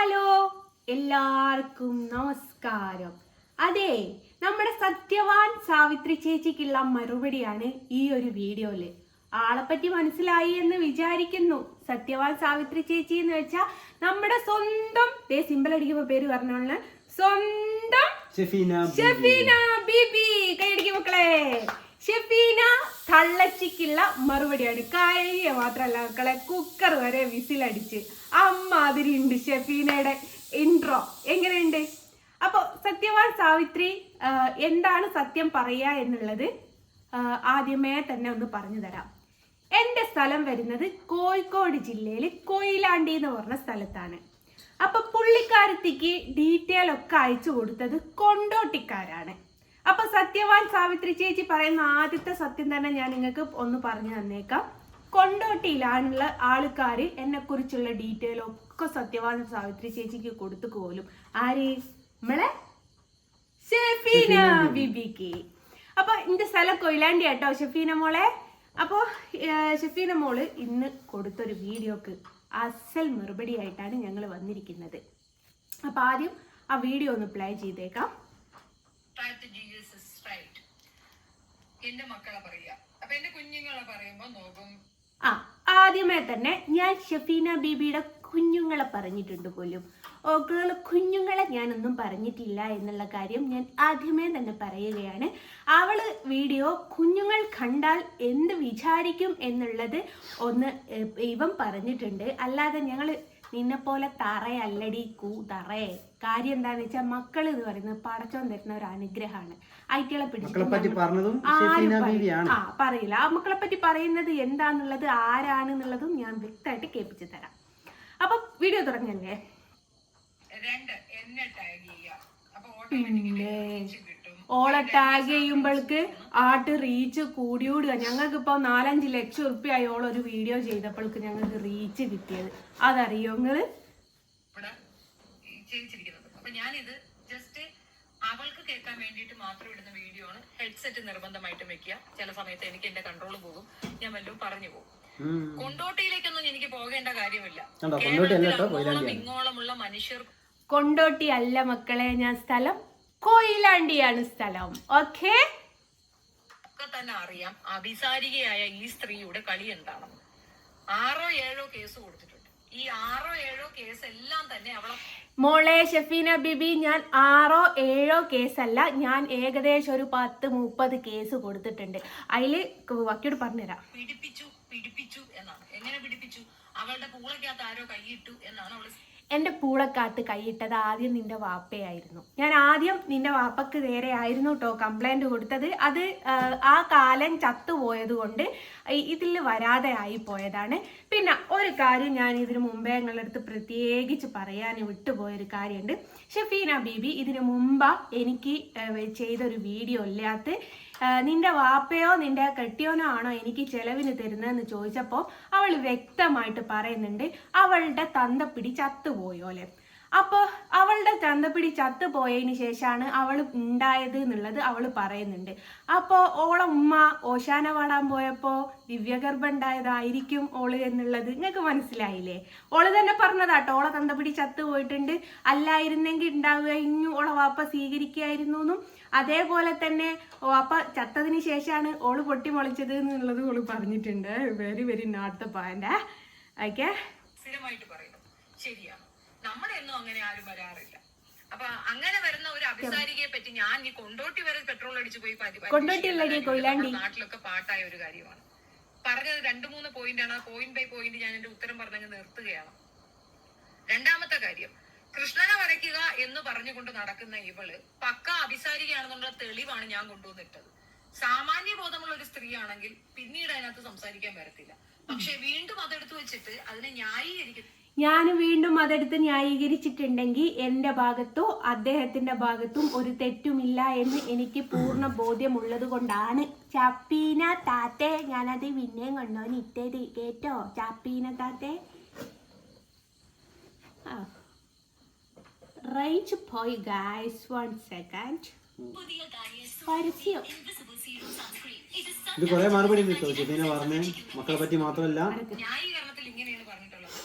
Hello എല്ലാവർക്കും നമസ്കാരം. അതെ, നമ്മുടെ സത്യവാൻ സാവിത്രി ചേച്ചിക്കുള്ള മറുപടിയാണ് ഈ ഒരു വീഡിയോയില്. ആളെപ്പറ്റി മനസ്സിലായി എന്ന് വിചാരിക്കുന്നു. സത്യവാൻ സാവിത്രി ചേച്ചി എന്ന് വെച്ചാൽ നമ്മുടെ സ്വന്തം സിമ്പിൾ അടിക്കുമ്പോ പേര് പറഞ്ഞോളെ, സ്വന്തം ഷെഫീന ബീബി. കൈയടിക്കും മക്കളെ. ഷെഫീന തള്ളച്ചിക്കുള്ള മറുപടിയാണ്. കഴിയ മാത്രല്ല മക്കളെ, കുക്കർ വരെ വിസിലടിച്ച് അമ്മാതിരി ഉണ്ട് ഷെഫീനയുടെ ഇൻട്രോ. എങ്ങനെയുണ്ട്? അപ്പോൾ സത്യവാൻ സാവിത്രി എന്താണ് സത്യം പറയുക എന്നുള്ളത് ആദ്യമേ തന്നെ ഒന്ന് പറഞ്ഞു തരാം. എൻ്റെ സ്ഥലം വരുന്നത് കോഴിക്കോട് ജില്ലയിൽ കൊയിലാണ്ടി എന്ന് പറഞ്ഞ സ്ഥലത്താണ്. അപ്പൊ പുള്ളിക്കാരത്തിക്ക് ഡീറ്റെയിൽ ഒക്കെ അയച്ചു കൊടുത്തത് കൊണ്ടോട്ടിക്കാരാണ്. അപ്പൊ സത്യവാൻ സാവിത്രി ചേച്ചി പറയുന്ന ആദ്യത്തെ സത്യം തന്നെ ഞാൻ നിങ്ങൾക്ക് ഒന്ന് പറഞ്ഞു തന്നേക്കാം. കൊണ്ടോട്ടിയിലാണുള്ള ആൾക്കാര് എന്നെ കുറിച്ചുള്ള ഡീറ്റെയിൽ ഒക്കെ സത്യവാൻ സാവിത്രി ചേച്ചിക്ക് കൊടുത്തു പോലും. ആര്? നമ്മളെ ഷെഫീന ബിബിക്ക്. അപ്പൊ എന്റെ സ്ഥലം കൊയിലാണ്ടി കേട്ടോ ഷെഫീന മോളെ. അപ്പോ ഷെഫീന മോള് ഇന്ന് കൊടുത്തൊരു വീഡിയോക്ക് അസൽ മറുപടി ആയിട്ടാണ് ഞങ്ങൾ വന്നിരിക്കുന്നത്. അപ്പൊ ആദ്യം ആ വീഡിയോ ഒന്ന് പ്ലേ ചെയ്തേക്കാം. എന്റെ മക്കളെ പറയാ, അപ്പൊ എന്റെ കുഞ്ഞുങ്ങളെ പറയുമ്പോ നോക്കും. ആദ്യമേ തന്നെ ഞാൻ ഷെഫീന ബീബിയുടെ കുഞ്ഞുങ്ങളെ പറഞ്ഞിട്ടുണ്ട് പോലും. കുഞ്ഞുങ്ങളെ ഞാനൊന്നും പറഞ്ഞിട്ടില്ല എന്നുള്ള കാര്യം ഞാൻ ആദ്യമേ തന്നെ പറയുകയാണ്. അവള് വീഡിയോ കുഞ്ഞുങ്ങൾ കണ്ടാൽ എന്ത് വിചാരിക്കും എന്നുള്ളത് ഒന്ന് ഇവൻ പറഞ്ഞിട്ടുണ്ട്. അല്ലാതെ ഞങ്ങൾ നിന്നെ പോലെ തറയല്ലടി തറേ. കാര്യം എന്താന്ന് വെച്ചാൽ മക്കൾ എന്ന് പറയുന്നത് പടച്ചോൻ തരുന്ന ഒരു അനുഗ്രഹമാണ്. ഐറ്റികളെ പിടിച്ചിട്ട് പറയില്ല. ആ മക്കളെ പറ്റി പറയുന്നത് എന്താന്നുള്ളത് ആരാണെന്നുള്ളതും ഞാൻ വ്യക്തമായിട്ട് കേൾപ്പിച്ചു തരാം. അപ്പൊ വീഡിയോ തുടങ്ങല്ലേ. ഓളെ ടാഗ് ചെയ്യുമ്പോൾക്ക് ആട്ട് റീച്ച് കൂടിയോടുക. ഞങ്ങൾക്ക് ഇപ്പൊ 4-5 ലക്ഷം ഉറുപ്പ്യായി ഓളൊരു വീഡിയോ ചെയ്തപ്പോൾക്ക് ഞങ്ങൾക്ക് റീച്ച് കിട്ടിയത്. അതറിയോ നിങ്ങള്? ഞാനിത് ജസ്റ്റ് അവൾക്ക് കേൾക്കാൻ വേണ്ടിയിട്ട് മാത്രം ഇടുന്ന വീഡിയോ ആണ്. ഹെഡ്സെറ്റ് നിർബന്ധമായിട്ട് വെക്കുക. ചില സമയത്ത് എനിക്ക് എന്റെ കൺട്രോൾ പോകും, ഞാൻ വല്ലതും പറഞ്ഞു പോകും. കൊണ്ടോട്ടിയിലേക്കൊന്നും എനിക്ക് പോകേണ്ട കാര്യമില്ല. ഇങ്ങോളമുള്ള മനുഷ്യർ കൊണ്ടോട്ടി അല്ല മക്കളെ, ഞാൻ സ്ഥലം കൊയിലാണ്ടിയാണ് സ്ഥലം. ഓക്കെ, ഒക്കെ തന്നെ അറിയാം അഭിസാരികയായ ഈ സ്ത്രീയുടെ കളി എന്താണെന്ന്. 6-7 കേസ് കൊടുത്തിട്ടുണ്ട്. ഈ 6-7 കേസ് എല്ലാം തന്നെ അവളെ മോളെ ഷെഫീന ബിബി, ഞാൻ 6-7 കേസല്ല, ഞാൻ ഏകദേശം ഒരു 10-30 കേസ് കൊടുത്തിട്ടുണ്ട്. അതില് വക്കീട് പറഞ്ഞുതരാം. പിടിപ്പിച്ചു എന്നാണ്. എങ്ങനെ പിടിപ്പിച്ചു? അവളുടെ പൂളക്കകത്ത് ആരോ കൈയിട്ടു എന്നാണ് അവള്. എൻ്റെ പൂളക്കാത്ത് കൈയിട്ടത് ആദ്യം നിന്റെ വാപ്പയായിരുന്നു. ഞാൻ ആദ്യം നിന്റെ വാപ്പക്ക് നേരെ ആയിരുന്നു കേട്ടോ കംപ്ലൈന്റ് കൊടുത്തത്. അത് ആ കാലം ചത്തുപോയത് കൊണ്ട് ഇതിൽ വരാതെ ആയി പോയതാണ്. പിന്നെ ഒരു കാര്യം ഞാൻ ഇതിനു മുമ്പേ നിങ്ങളുടെ അടുത്ത് പ്രത്യേകിച്ച് പറയാൻ വിട്ടുപോയൊരു കാര്യമുണ്ട്. ഷെഫീന ബീബി ഇതിനു മുമ്പ് എനിക്ക് ചെയ്തൊരു വീഡിയോ ഇല്ലാത്ത നിന്റെ വാപ്പയോ നിന്റെ കെട്ടിയോനോ ആണോ എനിക്ക് ചെലവിന് തരുന്നതെന്ന് ചോദിച്ചപ്പോൾ അവൾ വ്യക്തമായിട്ട് പറയുന്നുണ്ട് അവളുടെ തന്തപ്പിടി ചത്തുപോയോലെ. അപ്പോൾ അവളുടെ തന്തപ്പിടി ചത്തുപോയതിന് ശേഷമാണ് അവൾ ഉണ്ടായത് എന്നുള്ളത് അവൾ പറയുന്നുണ്ട്. അപ്പോൾ ഓളെ ഉമ്മ ഓശാന പാടാൻ പോയപ്പോൾ ദിവ്യഗർഭം ഉണ്ടായതായിരിക്കും ഓള് എന്നുള്ളത് നിങ്ങൾക്ക് മനസ്സിലായില്ലേ? ഓള് തന്നെ പറഞ്ഞതാട്ടോ, ഓളെ തന്തപ്പിടി ചത്തുപോയിട്ടുണ്ട്, അല്ലായിരുന്നെങ്കിൽ ഉണ്ടാവുക ഇഞ്ഞു ഓളെ വാപ്പ സ്വീകരിക്കുകയായിരുന്നു എന്നും അതേപോലെ തന്നെ വാപ്പ ചത്തതിന് ശേഷമാണ് ഓള് പൊട്ടിമുളച്ചത് എന്നുള്ളത് ഓള് പറഞ്ഞിട്ടുണ്ട്. Very very note the point. Okay, സ്ഥിരമായിട്ട് പറയുന്നു. ശരിയാണ്, നമ്മുടെ ഒന്നും അങ്ങനെ ആരും വരാറില്ല. അപ്പൊ അങ്ങനെ വരുന്ന ഒരു അഭിസാരികയെ പറ്റി ഞാൻ ഈ കൊണ്ടോട്ടി വരെ പെട്രോൾ അടിച്ചു പോയി നാട്ടിലൊക്കെ പാട്ടായ ഒരു കാര്യമാണ് പറഞ്ഞത്. 2-3 പോയിന്റാണ്. പോയിന്റ് ബൈ പോയിന്റ് ഞാൻ എന്റെ ഉത്തരം പറഞ്ഞങ്ങ് നിർത്തുകയാണ്. രണ്ടാമത്തെ കാര്യം, കൃഷ്ണനെ വരയ്ക്കുക എന്ന് പറഞ്ഞുകൊണ്ട് നടക്കുന്ന ഇവള് പക്ക അഭിസാരികയാണെന്നുള്ള തെളിവാണ് ഞാൻ കൊണ്ടുവന്നിട്ടത്. സാമാന്യ ബോധമുള്ള ഒരു സ്ത്രീയാണെങ്കിൽ പിന്നീട് അതിനകത്ത് സംസാരിക്കാൻ വരത്തില്ല. പക്ഷെ വീണ്ടും അതെടുത്ത് വെച്ചിട്ട് അതിനെ ന്യായീകരിക്കും. ഞാൻ വീണ്ടും അതെടുത്ത് ന്യായീകരിച്ചിട്ടുണ്ടെങ്കിൽ എൻ്റെ ഭാഗത്തോ അദ്ദേഹത്തിന്റെ ഭാഗത്തും ഒരു തെറ്റുമില്ല എന്ന് എനിക്ക് പൂർണ്ണ ബോധ്യമുള്ളത് കൊണ്ടാണ്. ചപ്പീന താത്തെ ഞാനത് പിന്നെയും കൊണ്ടോന് ഇട്ടത് കേട്ടോ. ചപ്പീന താത്തെ റേഞ്ച് പോയി ഗായ്സ്. 1 സെക്കൻഡ്. ഇത് കുറെ മറുപടി കിട്ടും ഷെഫീന പറഞ്ഞ മക്കളെ പറ്റി മാത്രമല്ല. ന്യായീകരണത്തിൽ ഇങ്ങനെയാണ് പറഞ്ഞിട്ടുള്ളത്.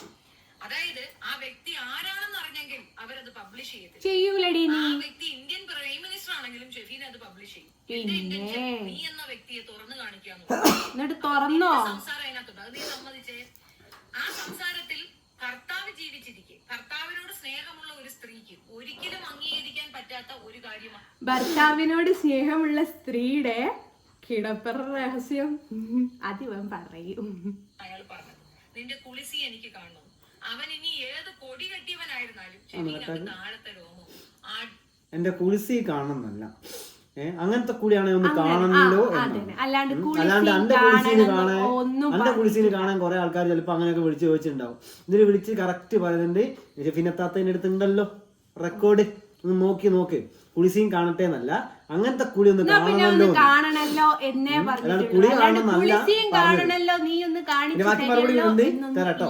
അതായത് ആ വ്യക്തി ആരാണ് ആരാണെന്ന് അറിഞ്ഞെങ്കിൽ അവരത് പബ്ലിഷ് ചെയ്യത്തില്ല. ചെയ്യൂലടി ആ നീ. വ്യക്തി ഇന്ത്യൻ പ്രൈം മിനിസ്റ്റർ ആണെങ്കിലും ഷെഫീന അത് പബ്ലിഷ് ചെയ്യും. എന്റെ ഇന്റൻഷൻ നീ എന്ന വ്യക്തിയെ തുറന്നു കാണിക്കാന്ന്. എന്നിട്ട് തുറന്നോ? സംസാരം അതിനകത്തുണ്ട്, അത് നീ സമ്മതിച്ചേ. ആ സംസാരത്തിൽ ഭർത്താവ് ജീവിച്ചിരിക്കെ ഭർത്താവിനോട് സ്നേഹമുള്ള ഒരു സ്ത്രീക്ക് ഒരിക്കലും അംഗീകരിക്കാൻ പറ്റാത്ത ഒരു കാര്യമാണ് ഭർത്താവിനോട് സ്നേഹമുള്ള സ്ത്രീയുടെ കിടപ്പറ രഹസ്യം അതിവൻ പറയും. അയാൾ പറഞ്ഞത്. നിന്റെ കുളിസി എനിക്ക് കാണണം. അവൻ ഇനി ഏത് കൊടി കെട്ടിയവനായിരുന്നാലും ശരീരം താഴത്തെ രോമോ എന്റെ കുളിസി കാണണമെന്നല്ല, അങ്ങനത്തെ കൂടിയാണെ ഒന്ന് കാണണമല്ലോ. അല്ലാണ്ട് എന്റെ കുളിസീന് കാണാൻ കുറെ ആൾക്കാർ ചിലപ്പോ അങ്ങനെയൊക്കെ വിളിച്ച് ചോദിച്ചിട്ടുണ്ടാവും. ഇതിൽ വിളിച്ച് കറക്റ്റ് പറയുന്നുണ്ട് ഫിനത്താത്തതിന്റെ അടുത്തുണ്ടല്ലോ റെക്കോർഡ്, ഒന്ന് നോക്ക് കുളിസീൻ കാണട്ടെ എന്നല്ല, അങ്ങനത്തെ കുളി ഒന്ന് കാണണല്ലോ എന്നേ അല്ലാണ്ട് കുളി കാണണമെന്നല്ല. കാണണല്ലോ നീ ഒന്ന് ബാക്കി മറുപടി ഉണ്ട് തരാട്ടോ.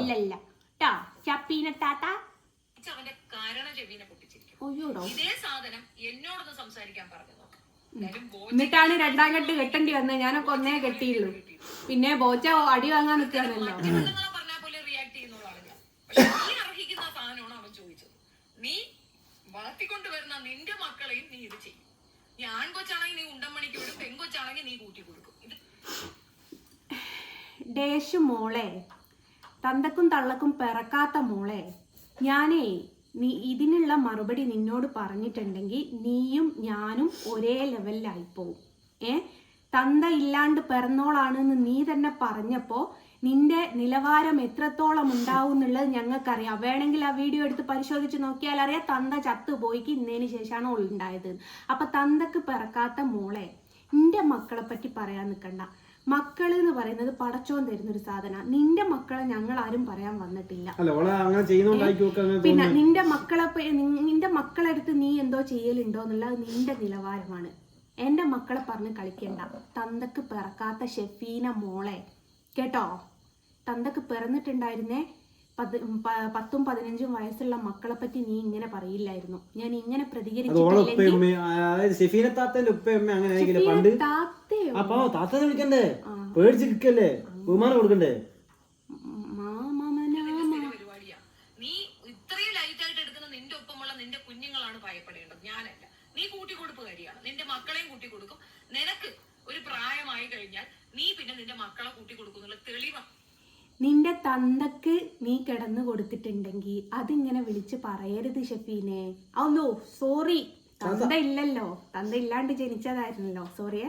അവന്റെ കാരണം ചെവിനെ പൊട്ടിച്ചിരിക്കും. അയ്യോടോ, ഇതേ സാധനം എന്നോടൊന്ന് സംസാരിക്കാൻ പറഞ്ഞു. എന്നിട്ടാണ് രണ്ടാം കെട്ട് കെട്ടേണ്ടി വന്നത്. ഞാനൊക്കെ ഒന്നേ കെട്ടിയുള്ളൂ. പിന്നെ ബോച്ച അടി വാങ്ങാൻ നിൽക്കാനല്ലോ. പറഞ്ഞ പോലെ റിയാക്ട് ചെയ്യുന്നതാണ് ഞാൻ. പക്ഷെ നീ അർഹിക്കുന്ന സാധനമാണ് അവൻ ചോദിച്ചത്. നീ വളർത്തിക്കൊണ്ടുവരുന്ന നിന്റെ മക്കളെയും നീ ഇത് ചെയ്യും. നീ ആൺകൊച്ചാണെങ്കിൽ നീ ഉണ്ടമണിക്ക് വിടും, പെൺകൊച്ചാണെങ്കിൽ നീ കൂട്ടി കൊടുക്കും. ഇത് ഡേഷ് മോളെ, തന്തക്കും തള്ളക്കും പിറക്കാത്ത മോളെ, ഞാനേ നീ ഇതിനുള്ള മറുപടി നിന്നോട് പറഞ്ഞിട്ടുണ്ടെങ്കിൽ നീയും ഞാനും ഒരേ ലെവലിലായിപ്പോവും. തന്ത ഇല്ലാണ്ട് പിറന്നോളാണെന്ന് നീ തന്നെ പറഞ്ഞപ്പോൾ നിന്റെ നിലവാരം എത്രത്തോളം ഉണ്ടാവും എന്നുള്ളത് ഞങ്ങൾക്കറിയാം. വേണമെങ്കിൽ ആ വീഡിയോ എടുത്ത് പരിശോധിച്ച് നോക്കിയാൽ അറിയാം തന്ത ചത്തുപോയിക്ക് ഇന്നതിന് ശേഷമാണ് ഉണ്ടായത്. അപ്പൊ തന്തക്ക് പിറക്കാത്ത മോളെ, നിന്റെ മക്കളെ പറ്റി പറയാൻ നിൽക്കണ്ട. മക്കള് എന്ന് പറയുന്നത് പടച്ചോൻ തരുന്നൊരു സാധന. നിന്റെ മക്കളെ ഞങ്ങൾ ആരും പറയാൻ വന്നിട്ടില്ല. പിന്നെ നിന്റെ മക്കളെടുത്ത് നീ എന്തോ ചെയ്യലുണ്ടോ എന്നുള്ളത് നിന്റെ നിലവാരമാണ്. എന്റെ മക്കളെ പറഞ്ഞ് കളിക്കണ്ട. തന്തക്ക് പിറക്കാത്ത ഷെഫീന മോളെ കേട്ടോ, തന്തക്ക് പിറന്നിട്ടുണ്ടായിരുന്നേ 10-15 വയസ്സുള്ള മക്കളെ പറ്റി നീ ഇങ്ങനെ പറയില്ലായിരുന്നു. ഞാൻ ഇങ്ങനെ പരിപാടിയാ. നീ ഇത്രയും ലൈറ്റ് ആയിട്ട് എടുക്കുന്ന നിന്റെ ഒപ്പമുള്ള നിന്റെ കുഞ്ഞുങ്ങളാണ് ഭയപ്പെടേണ്ടത്, ഞാനല്ല. നീ കൂട്ടിക്കൊടുപ്പുകാരിയാണ്. നിന്റെ മക്കളെയും കൂട്ടിക്കൊടുക്കും. നിനക്ക് ഒരു പ്രായമായി കഴിഞ്ഞാൽ നീ പിന്നെ നിന്റെ മക്കളെ കൂട്ടിക്കൊടുക്കുന്നുള്ള തെളിവാണ്. നിന്റെ തന്തക്ക് നീ കിടന്നു കൊടുത്തിട്ടുണ്ടെങ്കിൽ അതിങ്ങനെ വിളിച്ച് പറയരുത് ഷെഫീനെ. നോ സോറി, തന്ത ഇല്ലല്ലോ, തന്ത ഇല്ലാണ്ട് ജനിച്ചതായിരുന്നല്ലോ. സോറിയെ,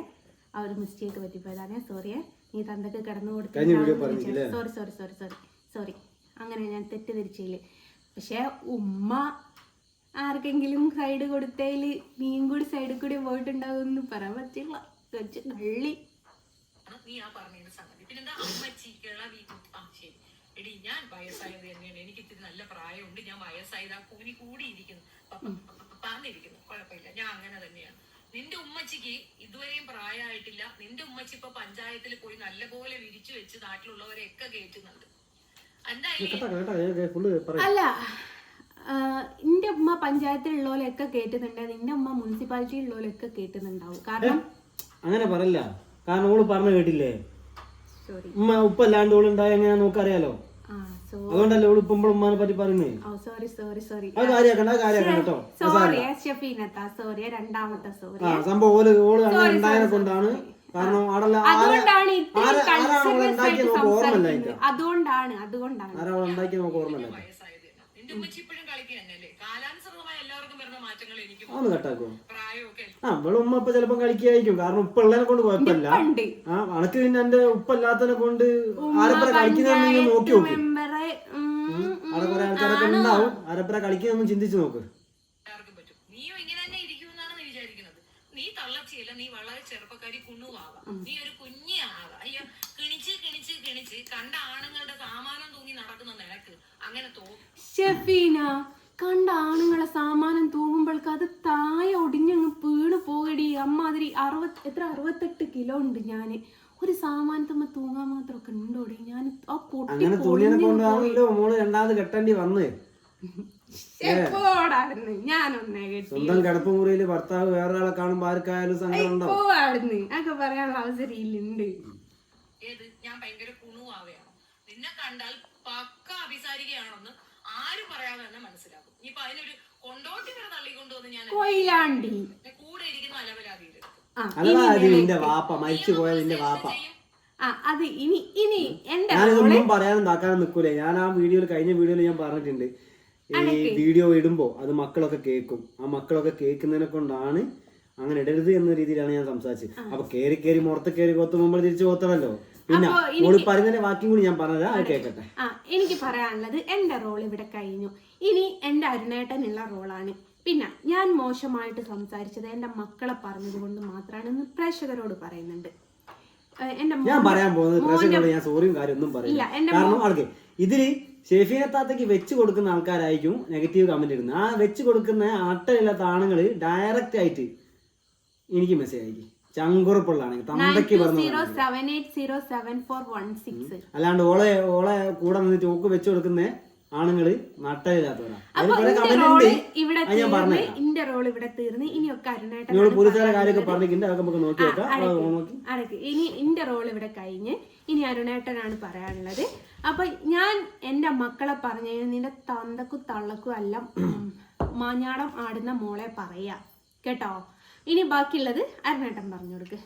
ആ ഒരു മിസ്റ്റേക്ക് പറ്റിപ്പോയതാണേ. സോറിയെ, നീ തന്തക്ക് കിടന്നു കൊടുത്തിട്ട് സോറി അങ്ങനെ ഞാൻ തെറ്റിദ്ധരിച്ചില്ലേ. പക്ഷെ ഉമ്മ ആർക്കെങ്കിലും സൈഡ് കൊടുത്തതില് നീയും കൂടി സൈഡിൽ കൂടി പോയിട്ടുണ്ടാവുമെന്ന് പറയാൻ പറ്റില്ല. കള്ളി നീ ആ പറഞ്ഞ സംഗതി. പിന്നെന്താ അമ്മച്ചി കിളവി. ആ ശരി എടി, ഞാൻ വയസ്സായത് തന്നെയാണ്. എനിക്ക് ഇത്തിരി നല്ല പ്രായമുണ്ട്. ഞാൻ വയസ്സായത് ആ കൂനി കൂടിയിരിക്കുന്നു, പാന്നിരിക്കുന്നു, കുഴപ്പമില്ല. ഞാൻ അങ്ങനെ തന്നെയാണ്. നിന്റെ ഉമ്മച്ചിക്ക് ഇതുവരെയും പ്രായമായിട്ടില്ല. നിന്റെ ഉമ്മച്ചി ഇപ്പൊ പഞ്ചായത്തിൽ പോയി നല്ലപോലെ വിരിച്ചു വെച്ച് നാട്ടിലുള്ളവരെയൊക്കെ കയറ്റുന്നുണ്ട്. അല്ല, നിന്റെ ഉമ്മ പഞ്ചായത്തിലുള്ളവരൊക്കെ കേട്ടുന്നുണ്ട്, നിന്റെ ഉമ്മ മുനിസിപ്പാലിറ്റിയിലുള്ളവരൊക്കെ കേട്ടുന്നുണ്ടാവും. കാരണം അങ്ങനെ പറയില്ല, കാരണം ഓള് പറഞ്ഞു കേട്ടില്ലേ, ഉമ്മ ഉപ്പല്ലാണ്ട് ഓള് ഉണ്ടായ എങ്ങനെയാ നോക്കറിയാലോ. അതുകൊണ്ടല്ലേ ഓള് ഇപ്പം ഉമ്മാനെ പറ്റി പറയുന്നേ. സംഭവം ഓള് അങ്ങനെ ഉണ്ടായതിനെ കൊണ്ടാണ്. കാരണം അതുകൊണ്ടാണ് ആരാ ഉണ്ടാക്കി നമുക്ക് ഓർമ്മല്ല. ഒന്ന് കട്ടാക്കോ? അവളെ ഉമ്മ ഇപ്പൊ ചിലപ്പോ കളിക്കായിരിക്കും. കാരണം ഉപ്പ ഉള്ളതിനെ കൊണ്ട് കുഴപ്പമില്ല. അനക്ക് പിന്നെ എന്റെ ഉപ്പല്ലാത്തതിനെ കൊണ്ട് ആരപ്പുറ കളിക്കുന്ന നോക്കി നോക്ക്. അവിടെ കുറെ ആൾക്കാരൊക്കെ ഉണ്ടാവും. ആരപ്പുറ കളിക്കുന്നൊന്നും ചിന്തിച്ചു നോക്ക്. നീ തള്ളച്ചിയല്ല, നീ വളരെ ചെറുപ്പക്കാരി കുണ്ണുവാവാം. നീ ഒരു കുഞ്ഞേ ആവാം. അയ്യോ, കിണിച്ച് കണ്ട ആണുങ്ങളുടെ സാമാനം തൂങ്ങി നടക്കുന്ന നിനക്ക് അങ്ങനെ തോന്നും. ഷെഫീന, കണ്ട ആണുങ്ങളെ സാമാനം തൂങ്ങുമ്പോൾക്ക് അത് താഴെ ഒടിഞ്ഞങ്ങ് വീണ് പോകടി. അമ്മാതിരി 68 കിലോ ഉണ്ട് ഞാന്. ഒരു സാമാനത്തുമ്പോ തൂങ്ങാൻ മാത്രമൊക്കെ ഉണ്ടോടി. ഞാൻ ആ പൊട്ടി മോള് രണ്ടാമത് കെട്ടേണ്ടി വന്ന് ഞാനൊന്നേ സ്വന്തം കിടപ്പുമുറിയില് ഭർത്താവ് വേറൊരാളെ കാണുമ്പോ ആർക്കായാലും സങ്കടം ഉണ്ടാവും. അതൊക്കെ പറയാനുള്ള അവസരം ഇല്ലുണ്ട്. ഏത് ഞാൻ ഭയങ്കര കുണുവാവയാണ്. നിന്നെ കണ്ടാൽ പക്ക അഭിസാരികയാണെന്ന് ആരും പറയാതെ തന്നെ മനസ്സിലാക്കും. ഇനിയിപ്പൊ അതിനൊരു കൊണ്ടോട്ടി വരെ തള്ളിക്കൊണ്ടുവന്ന് ഞാൻ കൊയിലാണ്ടി കൂടെ ഇരിക്കുന്ന അലവലാതിയിലെടുക്കും. നിന്റെ വാപ്പ മരിച്ചു പോയത് നിന്റെ വാപ്പ. അത് ഇനി ഇനി എന്റെ ഞാനിതൊന്നും പറയാനും താക്കാനും നിൽക്കൂലേ. ഞാൻ ആ വീഡിയോയിൽ കഴിഞ്ഞ വീഡിയോയിൽ ഞാൻ പറഞ്ഞിട്ടുണ്ട്, ഈ വീഡിയോ ഇടുമ്പോ അത് മക്കളൊക്കെ കേൾക്കും. ആ മക്കളൊക്കെ കേൾക്കുന്നതിനെ കൊണ്ടാണ് അങ്ങനെ ഇടരുത് എന്ന രീതിയിലാണ് ഞാൻ സംസാരിച്ചത്. അപ്പൊ കേറി മുറത്ത് കയറി കൊത്തുമ്പോൾ തിരിച്ചു കൊത്തണല്ലോ. പിന്നെ ഓള് പറയുന്നതിന്റെ വാക്യം കൂടി ഞാൻ പറഞ്ഞതാ, അത് കേൾക്കട്ടെ. എനിക്ക് പറയാനുള്ളത് എന്റെ റോൾ ഇവിടെ കഴിഞ്ഞു. ഇനി എന്റെ അരുണേട്ടനുള്ള റോളാണ്. പിന്നെ ഞാൻ മോശമായിട്ട് സംസാരിച്ചത് എന്റെ മക്കളെ പറഞ്ഞത് കൊണ്ട് മാത്രമാണ് പ്രേക്ഷകരോട് പറയുന്നുണ്ട്. ഞാൻ പറയാൻ പോകുന്നത് പ്രേക്ഷകരോട് ഞാൻ സോറിയും കാര്യം ഒന്നും പറയില്ല. കാരണം ആൾക്ക് ഇതില് ഷെഫീനെ താത്തക്ക് വെച്ച് കൊടുക്കുന്ന ആൾക്കാരായിരിക്കും നെഗറ്റീവ് കമന്റ് ഇടുന്നത്. ആ വെച്ച് കൊടുക്കുന്ന അട്ടയില്ലാത്ത ആണുങ്ങള് ഡയറക്റ്റ് ആയിട്ട് എനിക്ക് മെസ്സേജ് അയക്കും. ചങ്കുറപ്പുള്ളതാണെങ്കിൽ തന്തയ്ക്ക് പറഞ്ഞു, അല്ലാണ്ട് ഓളെ കൂടെ നിന്നിട്ട് ഓക്ക് വെച്ച് കൊടുക്കുന്ന ആണുങ്ങള് നട്ടയില്ലാത്തവരാണ്. പോലീസുകാരെ കാര്യമൊക്കെ പറഞ്ഞിട്ടുണ്ട്, അതൊക്കെ നമുക്ക് നോക്കി വെക്കാം. ഇനി എന്റെ റോൾ ഇവിടെ കഴിഞ്ഞ് ഇനി അരുണേട്ടനാണ് പറയാനുള്ളത്. അപ്പൊ ഞാൻ എന്റെ മക്കളെ പറഞ്ഞു, നിന്റെ തന്തക്കും തള്ളക്കും എല്ലാം മാഞ്ഞാടം ആടുന്ന മോളെ പറയാ കേട്ടോ. ഇനി ബാക്കിയുള്ളത് അരുണേട്ടൻ പറഞ്ഞു കൊടുക്ക്.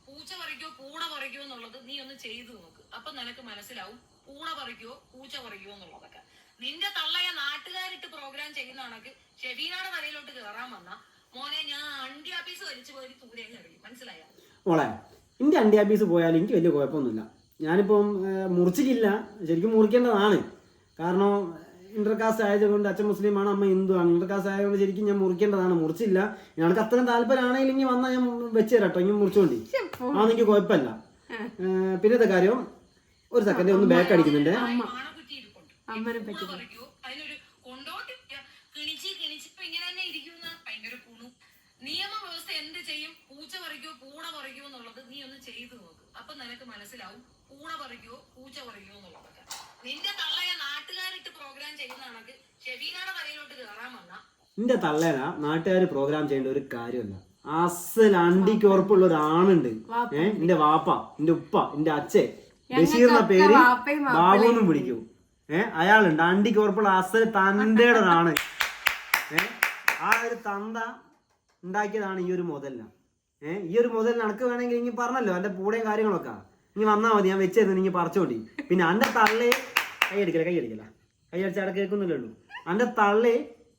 പൂച്ച പറിക്കോ പൂട പറിക്കോ എന്നുള്ളത് നീ ഒന്ന് ചെയ്തു നോക്ക്. അപ്പൊ നിനക്ക് മനസ്സിലാവും പൂട പറിക്കോ പൂച്ച പറിക്കോ എന്നുള്ളതൊക്കെ. നിന്റെ തള്ളയെ നാട്ടുകാരിട്ട് പ്രോഗ്രാം ചെയ്യുന്ന കണക്ക് ഷെഫീനയുടെ തലയിലോട്ട് കയറാൻ വന്ന മോനെ ഞാൻ അണ്ടി ആപ്പീസ് വലിച്ചു പോയി തൂരേന്ന് എറിയും. മനസ്സിലായ മോളെ? എന്റെ അണ്ടി ആപ്പീസ് പോയാലും എനിക്ക് വലിയ കുഴപ്പമൊന്നുമില്ല. ഞാനിപ്പം മുറിച്ചിട്ടില്ല, ശരിക്കും മുറിക്കേണ്ടതാണ്. കാരണം ഇന്റർകാസ്റ്റ് ആയതുകൊണ്ട് അച്ഛൻ മുസ്ലിമാണ്, അമ്മ ഹിന്ദുവാണ്. ഇന്റർകാസ്റ്റ് ആയതുകൊണ്ട് ശരിക്കും ഞാൻ മുറിക്കേണ്ടതാണ്, മുറിച്ചില്ല. ഞങ്ങൾക്ക് അത്രയും താല്പര്യമാണെങ്കിൽ ഇനി വന്നാൽ ഞാൻ വെച്ച് തരാട്ടോ, ഇങ്ങനെ മുറിച്ചോണ്ടി. എനിക്ക് കുഴപ്പമില്ല. പിന്നത്തെ കാര്യം, ഒരു സെക്കൻഡ് ഒന്ന് ബാക്ക് അടിക്കുന്നുണ്ട്. അമ്മനെ പറ്റി നിയമവ്യവസ്ഥ എന്ത് ചെയ്യും? പൂച്ച പറിക്കോ പൂട പറിക്കോ എന്നുള്ളത് നീ ഒന്ന് ചെയ്തു നോക്ക്. അപ്പൊ നിനക്ക് മനസ്സിലാവും പൂട പറിക്കോ പൂച്ച പറിക്കോ എന്നുള്ളതൊക്കെ. നിന്റെ തള്ളയെ നാട്ടുകാരിട്ട് പ്രോഗ്രാം ചെയ്യുന്ന കണക്ക് ഷെഫീനയുടെ തലയിലോട്ട് കയറാൻ വന്ന നിന്റെ തള്ളേന നാട്ടുകാർ പ്രോഗ്രാം ചെയ്യേണ്ട ഒരു കാര്യമല്ല. അസൽ അണ്ടിക്ക് ഉറപ്പുള്ള ഒരാണുണ്ട്. എന്റെ വാപ്പ, എന്റെ ഉപ്പ, എന്റെ അച്ഛൻ ബഷീർ എന്ന പേര് ബാബുന്നും വിളിക്കൂ. അയാളുണ്ട് അണ്ടിക്ക് ഉറപ്പുള്ള അസൽ തന്തയുടെ ഒരാണ്. ആ ഒരു തന്ത ഉണ്ടാക്കിയതാണ് ഈ ഒരു മുതലിന. ഈ ഒരു മുതലിന് അനക്ക് വേണമെങ്കിൽ ഇനി പറഞ്ഞല്ലോ എന്റെ പൂടെയും കാര്യങ്ങളൊക്കെ ഇനി വന്നാൽ മതി, ഞാൻ വെച്ചിരുന്നു ഇനി പറിച്ചോണ്ടി. പിന്നെ എന്റെ തള്ളേ കൈയടിച്ച അവിടെ കേൾക്കുന്നില്ലല്ലോ. എന്റെ തള്ളേ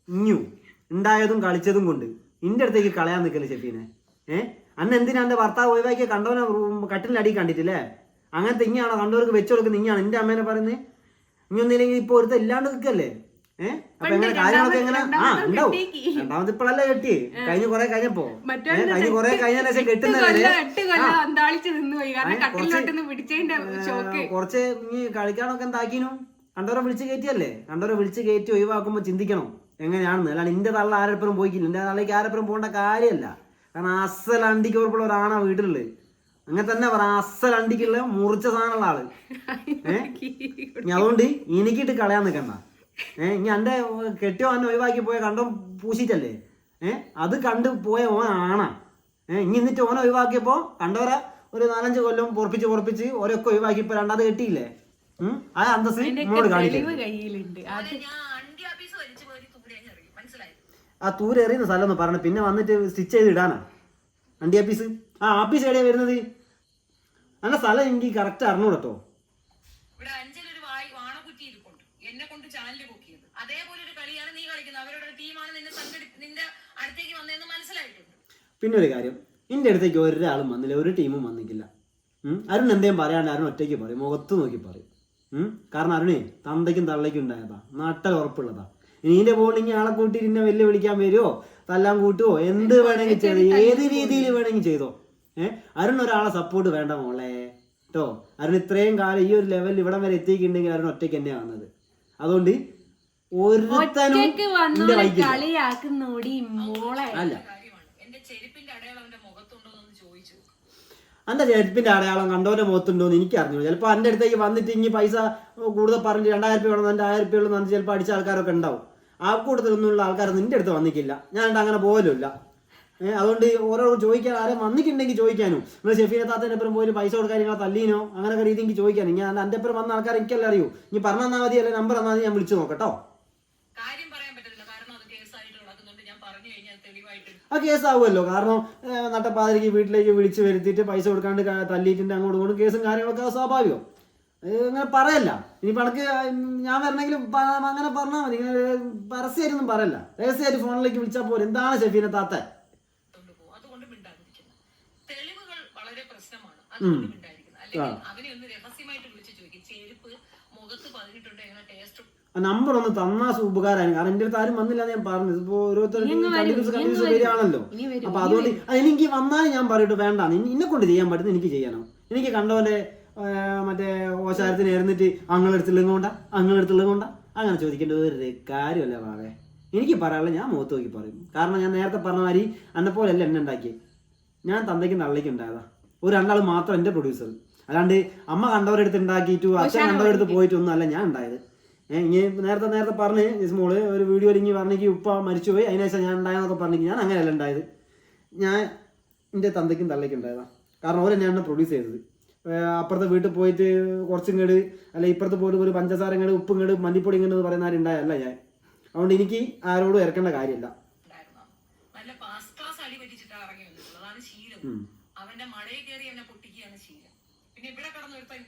ഇഞ്ഞു ഉണ്ടായതും കളിച്ചതും കൊണ്ട് ഇന്റെ അടുത്തേക്ക് കളയാൻ നിൽക്കല്ലേ ഷെഫീനെ. അന്ന് എന്തിനാ എന്റെ ഭർത്താവ് ഒഴിവാക്കിയ കണ്ടവനെ കട്ടിലടി കണ്ടിട്ടില്ലേ? അങ്ങനത്തെ ഇങ്ങാണോ കണ്ടവർക്ക് വെച്ചു കൊടുക്കുന്നത്? ഇങ്ങാണ് എന്റെ അമ്മേനെ പറയുന്നത്. ഇനി ഒന്നില്ലെങ്കിൽ ഇപ്പൊ ഒരുത്ത ഇല്ലാണ്ട് നിൽക്കല്ലേ. അപ്പൊ എങ്ങനെ കാര്യങ്ങളൊക്കെ എങ്ങനെ ഉണ്ടാവും? രണ്ടാമത് ഇപ്പോഴല്ലേ കെട്ടി, കഴിഞ്ഞ കുറെ കഴിഞ്ഞപ്പോ കുറെ കഴിഞ്ഞ ശേഷം കെട്ടുന്നവര് കുറച്ച് ഇനി കളിക്കാനൊക്കെ എന്താക്കിനു? കണ്ടവരെ വിളിച്ച് കയറ്റിയല്ലേ. കണ്ടവരെ വിളിച്ച് കയറ്റി ഒഴിവാക്കുമ്പോ ചിന്തിക്കണം എങ്ങനെയാണെന്ന്. അല്ലാണ്ട് ഇന്റെ തള്ള ആരെപ്പുറം പോയിക്കില്ല. എന്റെ തള്ളക്ക് ആരെപ്പുറം പോകേണ്ട കാര്യമല്ല. കാരണം അസൽ അണ്ടിക്ക് ഉറപ്പുള്ള ഒരാണാ വീട്ടിലുള്ളത്. അങ്ങനെ തന്നെ പറയാം, അസൽ അണ്ടിക്കുള്ള മുറിച്ച സാധനമുള്ള ആള്. അതുകൊണ്ട് എനിക്കിട്ട് കളയാൻ നിൽക്കണ്ട. ഇനി എന്റെ കെട്ടിയോ എന്നെ ഒഴിവാക്കി പോയ കണ്ടോ പൂശിട്ടല്ലേ. അത് കണ്ട് പോയ ഓൻ ആണാ. ഇനി എന്നിട്ട് ഓനെ ഒഴിവാക്കിയപ്പോ കണ്ടവരെ ഒരു 4-5 കൊല്ലം പൊറപ്പിച്ച് ഓരൊക്കെ ഒഴിവാക്കി ഇപ്പൊ രണ്ടാമത് കെട്ടിയില്ലേ. ആ അന്തസ് നമ്മളോട് കാണിക്കും. ആ തൂരെറിയുന്ന സ്ഥലം ഒന്ന് പറഞ്ഞു, പിന്നെ വന്നിട്ട് സ്റ്റിച്ച് ചെയ്ത് ഇടാനാ അണ്ടി ആപ്പീസ്. ആ ആപ്പീസ് എവിടെയാ വരുന്നത്? നല്ല സ്ഥലം എനിക്ക് കറക്റ്റ് അറിഞ്ഞൂടട്ടോ. പിന്നെ ഒരു കാര്യം, നിന്റെ അടുത്തേക്ക് ഒരാളും വന്നില്ല, ഒരു ടീമും വന്നിട്ടില്ല. അരുൺ എന്തേലും പറയാണ്ട് അരുൺ ഒറ്റയ്ക്ക് പറയും, മുഖത്ത് നോക്കി പറയും. കാരണം അരുണേ തന്തയ്ക്കും തള്ളയ്ക്കും ഉണ്ടായതാ, നട്ടൽ ഉറപ്പുള്ളതാ. നീന്റെ പോകണമെങ്കിൽ ആളെ കൂട്ടി നിന്നെ വെല്ല് വിളിക്കാൻ വരുമോ, തല്ലാൻ കൂട്ടുവോ, എന്ത് വേണമെങ്കിൽ ചെയ്തോ, ഏത് രീതിയിൽ വേണമെങ്കിൽ ചെയ്തോ. അരുൺ ഒരാളെ സപ്പോർട്ട് വേണ്ട മോളെ കേട്ടോ. അരുൺ ഇത്രയും കാലം ഈ ഒരു ലെവലിൽ ഇവിടം വരെ എത്തിയിട്ടുണ്ടെങ്കിൽ അരുൺ ഒറ്റയ്ക്ക് തന്നെയാ വന്നത്. അതുകൊണ്ട് ഒരുത്തനും അല്ല. എന്റെ ചെരുപ്പിന്റെ അടയാളം കണ്ടോന്റെ മുഖത്തുണ്ടോന്ന് എനിക്ക് അറിഞ്ഞു. ചിലപ്പോൾ എന്റെ അടുത്തേക്ക് വന്നിട്ട് ഇനി പൈസ കൂടുതൽ പറഞ്ഞ് 2000 രൂപ വേണം, 2000 രൂപ ഉള്ളൂ ചിലപ്പോൾ അടിച്ച ആൾക്കാരൊക്കെ ഉണ്ടാവും. ആ കൂട്ടത്തിലൊന്നുള്ള ആൾക്കാരൊന്നും നിന്റെ അടുത്ത് വന്നിക്കില്ല. ഞാൻ അങ്ങനെ പോലുമില്ല. അതുകൊണ്ട് ഓരോ ചോദിക്കാൻ ആരും വന്നിട്ടുണ്ടെങ്കിൽ ചോദിക്കാനും നിങ്ങൾ ഷെഫീന താത്തൻ്റെ അപ്പുറം പോയി പൈസ കൊടുക്കാൻ നിങ്ങളെ തല്ലീനോ അങ്ങനെയൊക്കെ രീതി എനിക്ക് ചോദിക്കാനും ഞാൻ എൻ്റെ അപ്പുറം വന്ന ആൾക്കാർ എനിക്കെല്ലാം അറിയൂ ഇനി പറഞ്ഞു തന്നാൽ മതി അല്ലെ നമ്പർ തന്നാൽ മതി ഞാൻ വിളിച്ചു നോക്കട്ടോ. കാര്യം പറയാൻ പറ്റത്തില്ല, കാരണം അത് കേസായിട്ട് നടക്കുന്നുണ്ട്. ഞാൻ പറഞ്ഞു കഴിഞ്ഞാൽ തെളിവായിട്ട് ആ കേസാവുമല്ലോ, കാരണം നട്ടപ്പാതിരിക്ക് വീട്ടിലേക്ക് വിളിച്ച് വരുത്തിയിട്ട് പൈസ കൊടുക്കാണ്ട് തല്ലിയിട്ടുണ്ട് അങ്ങോട്ടും ഇങ്ങോട്ടും കേസും കാര്യങ്ങളൊക്കെ സ്വാഭാവികം. അങ്ങനെ പറയല്ല. ഇനിയിപ്പോൾ എനിക്ക് ഞാൻ വരണമെങ്കിലും അങ്ങനെ പറഞ്ഞാൽ മതി, ഇങ്ങനെ പരസ്യമായിട്ടൊന്നും പറയല്ല, രഹസ്യമായിട്ട് ഫോണിലേക്ക് വിളിച്ചാൽ പോലെ എന്താണ് ഷെഫീന താത്ത. അതുകൊണ്ട് മിണ്ടാതിരിക്കുന്നത് തെളിവുകൾ വളരെ പ്രശ്നമാണ്, അതുകൊണ്ട് മിണ്ടാതിരിക്കുന്നത്. അല്ലെങ്കിൽ അവനെ ഒന്ന് രഹസ്യമായിട്ട് വിളിച്ച് ചോദിക്കും, ചെരുപ്പ് മുഖത്ത് പതിഞ്ഞിട്ടുണ്ട്, എങ്ങനെ ടേസ്റ്റ് നമ്പർ ഒന്ന് തന്നാ ഉപകാരമാണ്. കാരണം എൻ്റെ അടുത്ത് ആരും വന്നില്ല ഞാൻ പറഞ്ഞത്. ഇപ്പൊ ഓരോരുത്തരും കണ്ടിന്യൂസ് വരികയാണല്ലോ. അപ്പൊ അതുകൊണ്ട് എനിക്ക് വന്നാലും ഞാൻ പറയട്ടു വേണ്ട, എന്നെ കൊണ്ട് ചെയ്യാൻ പറ്റുന്ന എനിക്ക് ചെയ്യണം. എനിക്ക് കണ്ടപോലെ മറ്റേ ഓശാരത്തിന് ഇരുന്നിട്ട് അങ്ങളെടുത്തുള്ളതുകൊണ്ടാ അങ്ങനെ ചോദിക്കേണ്ട ഒരു കാര്യമല്ല വാവേ. എനിക്ക് പറയാനുള്ള ഞാൻ മുഖത്ത് നോക്കി പറയും. കാരണം ഞാൻ നേരത്തെ പറഞ്ഞ മാതിരി എന്നെ പോലെയല്ല എന്നെ ഉണ്ടാക്കി. ഞാൻ തന്തയ്ക്കും തള്ളയ്ക്കും ഉണ്ടായതാ. ഒരു രണ്ടാൾ മാത്രം എൻ്റെ പ്രൊഡ്യൂസർ. അല്ലാണ്ട് അമ്മ കണ്ടവരെടുത്ത് ഉണ്ടാക്കിയിട്ടു അച്ഛൻ കണ്ടവരെടുത്ത് പോയിട്ടൊന്നും അല്ല ഞാൻ ഉണ്ടായത്. ഇനി നേരത്തെ പറഞ്ഞ് മോള് ഒരു വീഡിയോ ഇങ്ങനെ പറഞ്ഞെങ്കിൽ ഉപ്പ മരിച്ചുപോയി അതിനേശം ഞാൻ ഉണ്ടായെന്നൊക്കെ പറഞ്ഞെങ്കിൽ ഞാൻ അങ്ങനെയല്ല ഉണ്ടായത്. ഞാൻ എൻ്റെ തന്തയ്ക്കും തള്ളയ്ക്കും ഉണ്ടായതാ. കാരണം ഓരോ ഞാൻ പ്രൊഡ്യൂസ് ചെയ്തത്. അപ്പുറത്തെ വീട്ടിൽ പോയിട്ട് കുറച്ചും കേട് അല്ല ഇപ്പുറത്ത് പോയിട്ട് ഒരു പഞ്ചസാര കേട് ഉപ്പും കേട് മല്ലിപ്പൊടി ഇങ്ങനെ പറയുന്ന ആരുണ്ടായല്ല ഞാൻ. അതുകൊണ്ട് എനിക്ക് ആരോടും ഇറക്കേണ്ട കാര്യമില്ല. നല്ല ഫസ്റ്റ് ക്ലാസ് അടി പറ്റിച്ചിട്ടാണ് ഇറങ്ങി വന്നിട്ടുള്ളത്. അതാണ് ശീലം. അവന്റെ മഴയെ കയറി അവനെ പൊട്ടിക്കുകയാണ് ശീലം. പിന്നെ ഇവിടെ കടന്നൊരുത്തൻ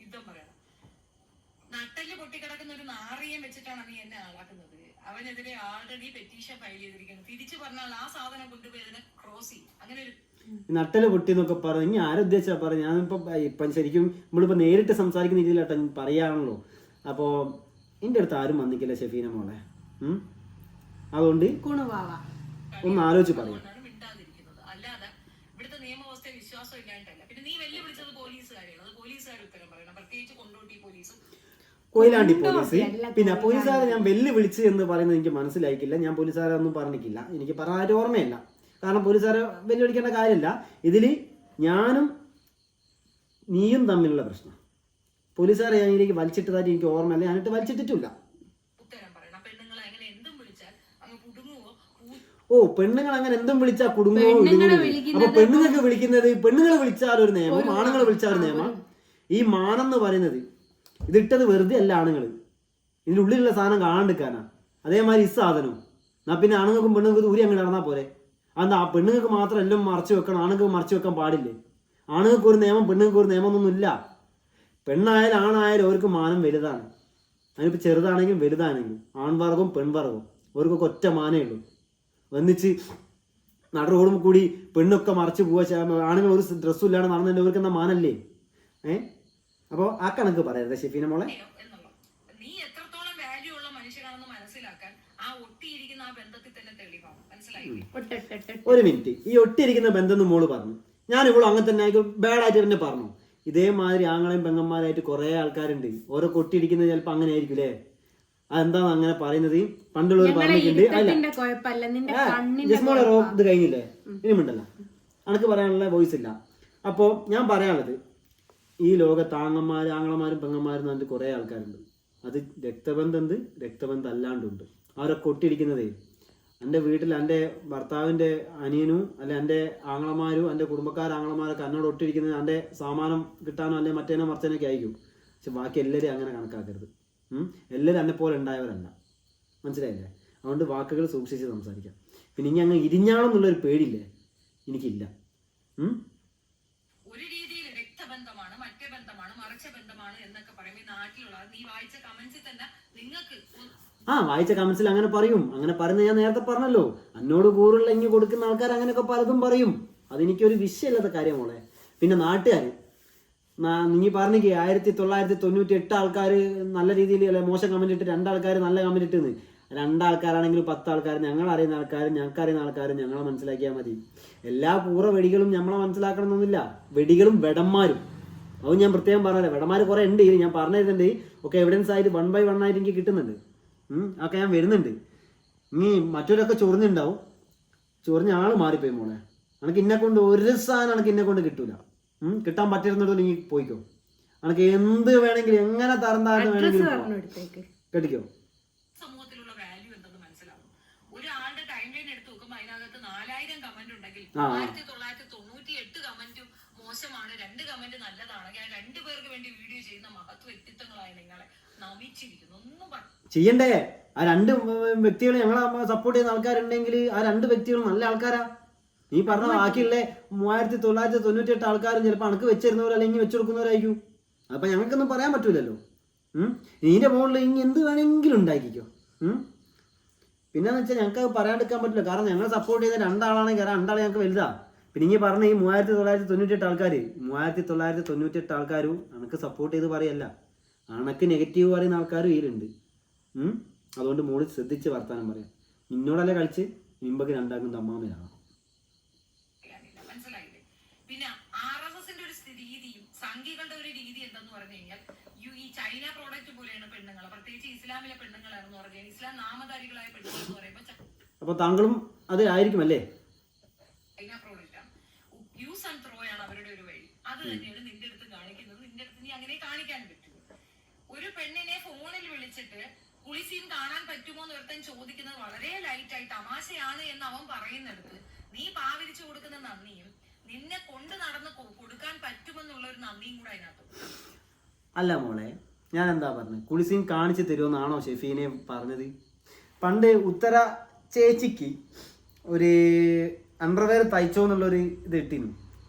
യുദ്ധം പറയണം. നട്ടല് പൊട്ടിക്കിടക്കുന്ന ഒരു നാറിയെ വെച്ചിട്ടാണ് നീ എന്നെ ആളാക്കുന്നത്. അവനെതിരെ ആൾറെഡി പെറ്റീഷൻ ഫയൽ ചെയ്തിരിക്കുന്നത്. തിരിച്ചു പറഞ്ഞാൽ ആ സാധനം കൊണ്ടുപോയി അതിനെ ക്രോസ് ചെയ്യും. അങ്ങനെ ഒരു നട്ടല് പൊട്ടി എന്നൊക്കെ പറഞ്ഞു ഇനി ആരുദ്ദേശിച്ചാ പറഞ്ഞു. ഇപ്പം ശരിക്കും നമ്മളിപ്പോൾ നേരിട്ട് സംസാരിക്കുന്ന രീതിയിലാട്ടോ പറയാണല്ലോ. അപ്പോൾ എൻ്റെ അടുത്ത് ആരും വന്നിക്കില്ല ഷെഫീന മോളെ. അതുകൊണ്ട് ഒന്ന് ആലോചിച്ച് പറയാം. മിണ്ടാതിരിക്കുന്നത് അല്ലാതെ ഇവിടുത്തെ നിയമവ്യവസ്ഥ വിശ്വാസം ഇല്ലാണ്ടല്ല. പിന്നെ നീ വെല്ലുവിളിച്ചത് പോലീസുകാരെയാണ്. അത് പോലീസുകാർ ഉത്തരം പറയണം, പ്രത്യേകിച്ച് കൊണ്ടോട്ടി പോലീസും കൊയിലാണ്ടി പോലീസ്. പിന്നെ പോലീസുകാരെ ഞാൻ വെല്ലുവിളിച്ച് എന്ന് പറയുന്നത് എനിക്ക് മനസ്സിലായിക്കില്ല. ഞാൻ പോലീസുകാരെ ഒന്നും പറഞ്ഞിട്ടില്ല, എനിക്ക് പറയാൻ ഓർമ്മയില്ല. കാരണം പോലീസുകാരെ വെല്ലുവിളിക്കേണ്ട കാര്യമില്ല. ഇതിൽ ഞാനും നീയും തമ്മിലുള്ള പ്രശ്നം. പോലീസുകാരെ ഞാൻ ഇതിലേക്ക് വലിച്ചിട്ടതായിട്ട് എനിക്ക് ഓർമ്മയില്ല, ഞാനിട്ട് വലിച്ചിട്ടിട്ടില്ല. പെണ്ണുങ്ങൾ അങ്ങനെ എന്തും വിളിച്ചാൽ കുടുംബമോ ഇടുങ്ങുമോ. അപ്പൊ പെണ്ണുങ്ങൾക്ക് വിളിക്കുന്നത് പെണ്ണുങ്ങളെ വിളിച്ചാൽ ഒരു നിയമം, ആണുങ്ങളെ വിളിച്ചാൽ ഒരു നിയമം. ഈ മാനെന്ന് പറയുന്നത് ഇതിട്ടത് വെറുതെ അല്ല ആണുങ്ങൾ, ഇതിൻ്റെ ഉള്ളിലുള്ള സാധനം കാണാണ്ടിരിക്കാനാ. അതേമാതിരി ഈ സാധനവും എന്നാ പിന്നെ ആണുങ്ങൾക്കും പെണ്ണുങ്ങൾക്ക് ദൂരെ അങ്ങ് നടന്നാൽ പോരെ. അതെന്താ ആ പെണ്ണുങ്ങൾക്ക് മാത്രം എല്ലാം മറച്ചു വെക്കണം, ആണുങ്ങൾക്ക് മറച്ചു വെക്കാൻ പാടില്ലേ? ആണുങ്ങൾക്ക് ഒരു നിയമം പെണ്ണുങ്ങൾക്ക് ഒരു നിയമമൊന്നും ഇല്ല. പെണ്ണായാലും ആണായാലും അവർക്ക് മാനം വലുതാണ്. അതിനിപ്പോൾ ചെറുതാണെങ്കിലും വലുതാണെങ്കിലും ആൺവർഗവും പെൺവർഗവും അവർക്കൊക്കെ ഒറ്റ മാനേ ഉള്ളൂ. ഒന്നിച്ച് നട റോഡും കൂടി പെണ്ണൊക്കെ മറച്ചു പോവാ, ആണുങ്ങൾ ഒരു ഡ്രസ്സും ഇല്ലാണ്ട് നടന്നതിൻ്റെ അവർക്ക് എന്താ മാനല്ലേ? അപ്പോൾ ആ കണക്ക് പറയരുത് ഷെഫീന മോളെ. നീ എത്രത്തോളം വാല്യൂ ഉള്ള മനുഷ്യനാണെന്ന് മനസ്സിലാക്കാൻ ആ ഒട്ടിയിരിക്കുന്ന ആ ബന്ധത്തിൽ തന്നെ തെളിവാണ്. മനസ്സിലായി? ഒരു മിനിറ്റ്, ഈ ഒട്ടിയിരിക്കുന്ന ബന്ധം എന്ന് മോള് പറഞ്ഞു. ഞാൻ ഇവളും അങ്ങനെ തന്നെ ആയിരിക്കും ബാഡായിട്ട് തന്നെ പറഞ്ഞു. ഇതേമാതിരി ആങ്ങളെയും പെങ്ങന്മാരായിട്ട് കുറേ ആൾക്കാരുണ്ട്. ഓരോ കൊട്ടിയിരിക്കുന്നത് ചിലപ്പോൾ അങ്ങനെ ആയിരിക്കും അല്ലേ? അതെന്താണ് അങ്ങനെ പറയുന്നത്? പണ്ടുള്ളവർ പറഞ്ഞിട്ടുണ്ട്. ജസ്മോളെ ഇത് കഴിഞ്ഞില്ലേ, ഇനിയുണ്ടല്ല അനക്ക് പറയാനുള്ള വോയിസ് ഇല്ല. അപ്പോൾ ഞാൻ പറയാനുള്ളത്, ഈ ലോകത്ത് ആങ്ങളമാരും പെങ്ങന്മാരും പറഞ്ഞിട്ട് കുറേ ആൾക്കാരുണ്ട്. അത് രക്തബന്ധം രക്തബന്ധം അല്ലാണ്ടുണ്ട്. അവരെ കൊട്ടിയിരിക്കുന്നതേ എൻ്റെ വീട്ടിൽ എൻ്റെ ഭർത്താവിൻ്റെ അനിയനും അല്ലെ എൻ്റെ ആങ്ങളമാരും എൻ്റെ കുടുംബക്കാരാങ്ങളമാരൊക്കെ എന്നോട് ഒട്ടിരിക്കുന്നത് എൻ്റെ സാമാനം കിട്ടാനോ അല്ലെ മറ്റേനോ മറിച്ചേനൊക്കെ ആയിരിക്കും. പക്ഷെ ബാക്കി എല്ലാവരും അങ്ങനെ കണക്കാക്കരുത്. എല്ലാവരും എന്നെ പോലെ ഉണ്ടായവരല്ല, മനസ്സിലായില്ലേ? അതുകൊണ്ട് വാക്കുകൾ സൂക്ഷിച്ച് സംസാരിക്കാം. പിന്നെ ഇനി അങ്ങ് ഇരിഞ്ഞാണെന്നുള്ളൊരു പേടിയില്ലേ എനിക്കില്ല. ഒരു രീതിയിൽ രക്തബന്ധമാണ്, മറ്റേ ബന്ധമാണ്, മറിച്ച ബന്ധമാണ് എന്നൊക്കെ പറയുമ്പോൾ നാട്ടിലുള്ള നീ വായിച്ച കമന്റ്സിൽ തന്നെ നിങ്ങൾക്ക് വായിച്ച കമന്റ്സിൽ അങ്ങനെ പറയും. അങ്ങനെ പറയുന്നത് ഞാൻ നേരത്തെ പറഞ്ഞല്ലോ. എന്നോട് കൂറുള്ള ഇങ്ങ് കൊടുക്കുന്ന ആൾക്കാർ അങ്ങനെയൊക്കെ പലതും പറയും. അതെനിക്കൊരു വിഷയമില്ലാത്ത കാര്യം മോളെ. പിന്നെ നാട്ടുകാർ നീ പറഞ്ഞെങ്കിൽ 1998 ആൾക്കാർ നല്ല രീതിയിൽ അല്ലെ മോശം കമന്റ് ഇട്ട് 2 ആൾക്കാർ നല്ല കമന്റ് ഇട്ടെന്ന്. 2 ആൾക്കാരാണെങ്കിലും 10 ആൾക്കാർ, ഞങ്ങൾ അറിയുന്ന ആൾക്കാരും ഞങ്ങൾക്ക് അറിയുന്ന ആൾക്കാരും ഞങ്ങളെ മനസ്സിലാക്കിയാൽ മതി. എല്ലാ പൂർവ്വ വെടികളും നമ്മളെ മനസ്സിലാക്കണം എന്നൊന്നുമില്ല. വെടികളും വെടന്മാരും അത് ഞാൻ പ്രത്യേകം പറഞ്ഞത്. വെടന്മാർ കുറേ ഉണ്ട്, ഞാൻ പറഞ്ഞിരുന്നുണ്ട്. ഒക്കെ എവിഡൻസ് ആയിട്ട് 1 by 1 ആയിട്ട് എനിക്ക് കിട്ടുന്നുണ്ട്. ഒക്കെ ഞാൻ വരുന്നുണ്ട്. ഇനി മറ്റൊരൊക്കെ ചൊറിഞ്ഞുണ്ടാവും. ചൊറിഞ്ഞ ആൾ മാറിപ്പോയി മോളെ. എനിക്ക് ഇന്നെ കൊണ്ട് ഒരു സാധനം എനിക്ക് ഇന്നെ കൊണ്ട് കിട്ടൂല. കിട്ടാൻ പറ്റിയിരുന്നിടത്തോളം നീ പോയിക്കോ. എനിക്ക് എന്ത് വേണമെങ്കിലും എങ്ങനെ തറന്താഴ്ന്ന് വേണമെങ്കിലും കെട്ടിക്കോ. സമൂഹത്തിലുള്ള വാല്യൂ എന്തെന്ന് മനസ്സിലാവും. ഒരാളുടെ ടൈം ലൈൻ എടുത്ത് നോക്കുമ്പോ അതിനകത്ത് 4000 കമന്റ് ഉണ്ടെങ്കിൽ 1998 കമന്റും മോശമാണ്, 2 കമന്റ് നല്ലതാണ്. ഞാൻ 2 പേർക്ക് വേണ്ടി വീഡിയോ ചെയ്യുന്ന മഹത്വ വ്യക്തിത്വങ്ങളായ നിങ്ങളെ നമിച്ചിരിക്കുന്നു. ഒന്നും ചെയ്യണ്ടേ? ആ 2 വ്യക്തികൾ ഞങ്ങളെ സപ്പോർട്ട് ചെയ്യുന്ന ആൾക്കാരുണ്ടെങ്കിൽ ആ 2 വ്യക്തികളും നല്ല ആൾക്കാരാ. നീ പറഞ്ഞ ബാക്കിയുള്ള 3998 ആൾക്കാരും ചിലപ്പോൾ അണക്ക് വെച്ചിരുന്നവരോ അല്ലെങ്കിൽ വെച്ചു കൊടുക്കുന്നവരായിരിക്കും. അപ്പൊ ഞങ്ങൾക്കൊന്നും പറയാൻ പറ്റൂലല്ലോ. ഇതിന്റെ മുകളിൽ ഇനി എന്ത് വേണമെങ്കിലും ഉണ്ടാക്കിക്കോ. പിന്നെന്ന് വെച്ചാൽ ഞങ്ങൾക്ക് അത് പറയാണ്ടിരിക്കാൻ പറ്റില്ല. കാരണം ഞങ്ങൾ സപ്പോർട്ട് ചെയ്ത 2 ആളാണെങ്കിൽ 2 ആളെ ഞങ്ങൾക്ക് വലുതാ. പിന്നെ ഇങ്ങനെ പറഞ്ഞ ഈ 3998 ആൾക്കാർ 3998 ആൾക്കാരും അണക്ക് സപ്പോർട്ട് ചെയ്ത് പറയല്ല, അണക്ക് നെഗറ്റീവ് പറയുന്ന ആൾക്കാരും ഇതിലുണ്ട്. അതുകൊണ്ട് മോള് ശ്രദ്ധിച്ച് വർത്താനം പറയാം. നിന്നോടല്ലേ കളിച്ച് നിമ്പക്ക് 2 തമ്മാമനാണ്. മനസ്സിലായില്ലേ? പിന്നെ RSSന്റെ ഒരു രീതിയും സംഘികളുടെ ഒരു രീതി എന്തെന്ന് പറഞ്ഞു കഴിഞ്ഞാൽ ഈ ചൈന പ്രോഡക്റ്റ് പോലെയാണ് പെണ്ണുങ്ങൾ, പ്രത്യേകിച്ച് ഇസ്ലാമിലെ പെണ്ണുങ്ങളാണെന്ന് പറഞ്ഞാൽ ഇസ്ലാം നാമധാരികളായ പെണ്ണുങ്ങൾ എന്ന് പറയുമ്പോൾ അപ്പൊ താങ്കളും അത് ആയിരിക്കും അല്ലേ? ചൈന പ്രോഡക്റ്റ് ആണ്, യൂസ് ആൻഡ് ത്രോ ആണ് അവരുടെ ഒരു വഴി. അത് തന്നെയാണ് നിന്റെ അടുത്ത് കാണിക്കുന്നത്. നിന്റെ അടുത്ത് നീ അങ്ങനെ കാണിക്കാൻ പറ്റും. ഒരു പെണ്ണിനെ ഫോണിൽ വിളിച്ചിട്ട് കുളിസീൻ കാണാൻ പറ്റുമോ എന്ന് ഒരുത്തൻ ചോദിക്കുന്നത് വളരെ ലൈറ്റായി തമാശയാണ് എന്ന് അവൻ പറയുന്നിടത്ത് നീ പാവിരിച്ചു കൊടുക്കുന്ന നന്ദിയും നിന്നെ കൊണ്ട് നടന്ന് കൊടുക്കാൻ പറ്റുമെന്നുള്ള ഒരു നന്ദിയും കൂടെ അതിനകത്ത്. അല്ല മോളെ, ഞാൻ എന്താ പറഞ്ഞത്, കുളിസീൻ കാണിച്ചു തരുമെന്നാണോ ഷെഫീനെ പറഞ്ഞത്? പണ്ട് ഉത്തര ചേച്ചിക്ക് ഒരു അണ്ടർവെയർ തയ്ച്ചോ എന്നുള്ളൊരു ഇത് ഇട്ടിരുന്നു.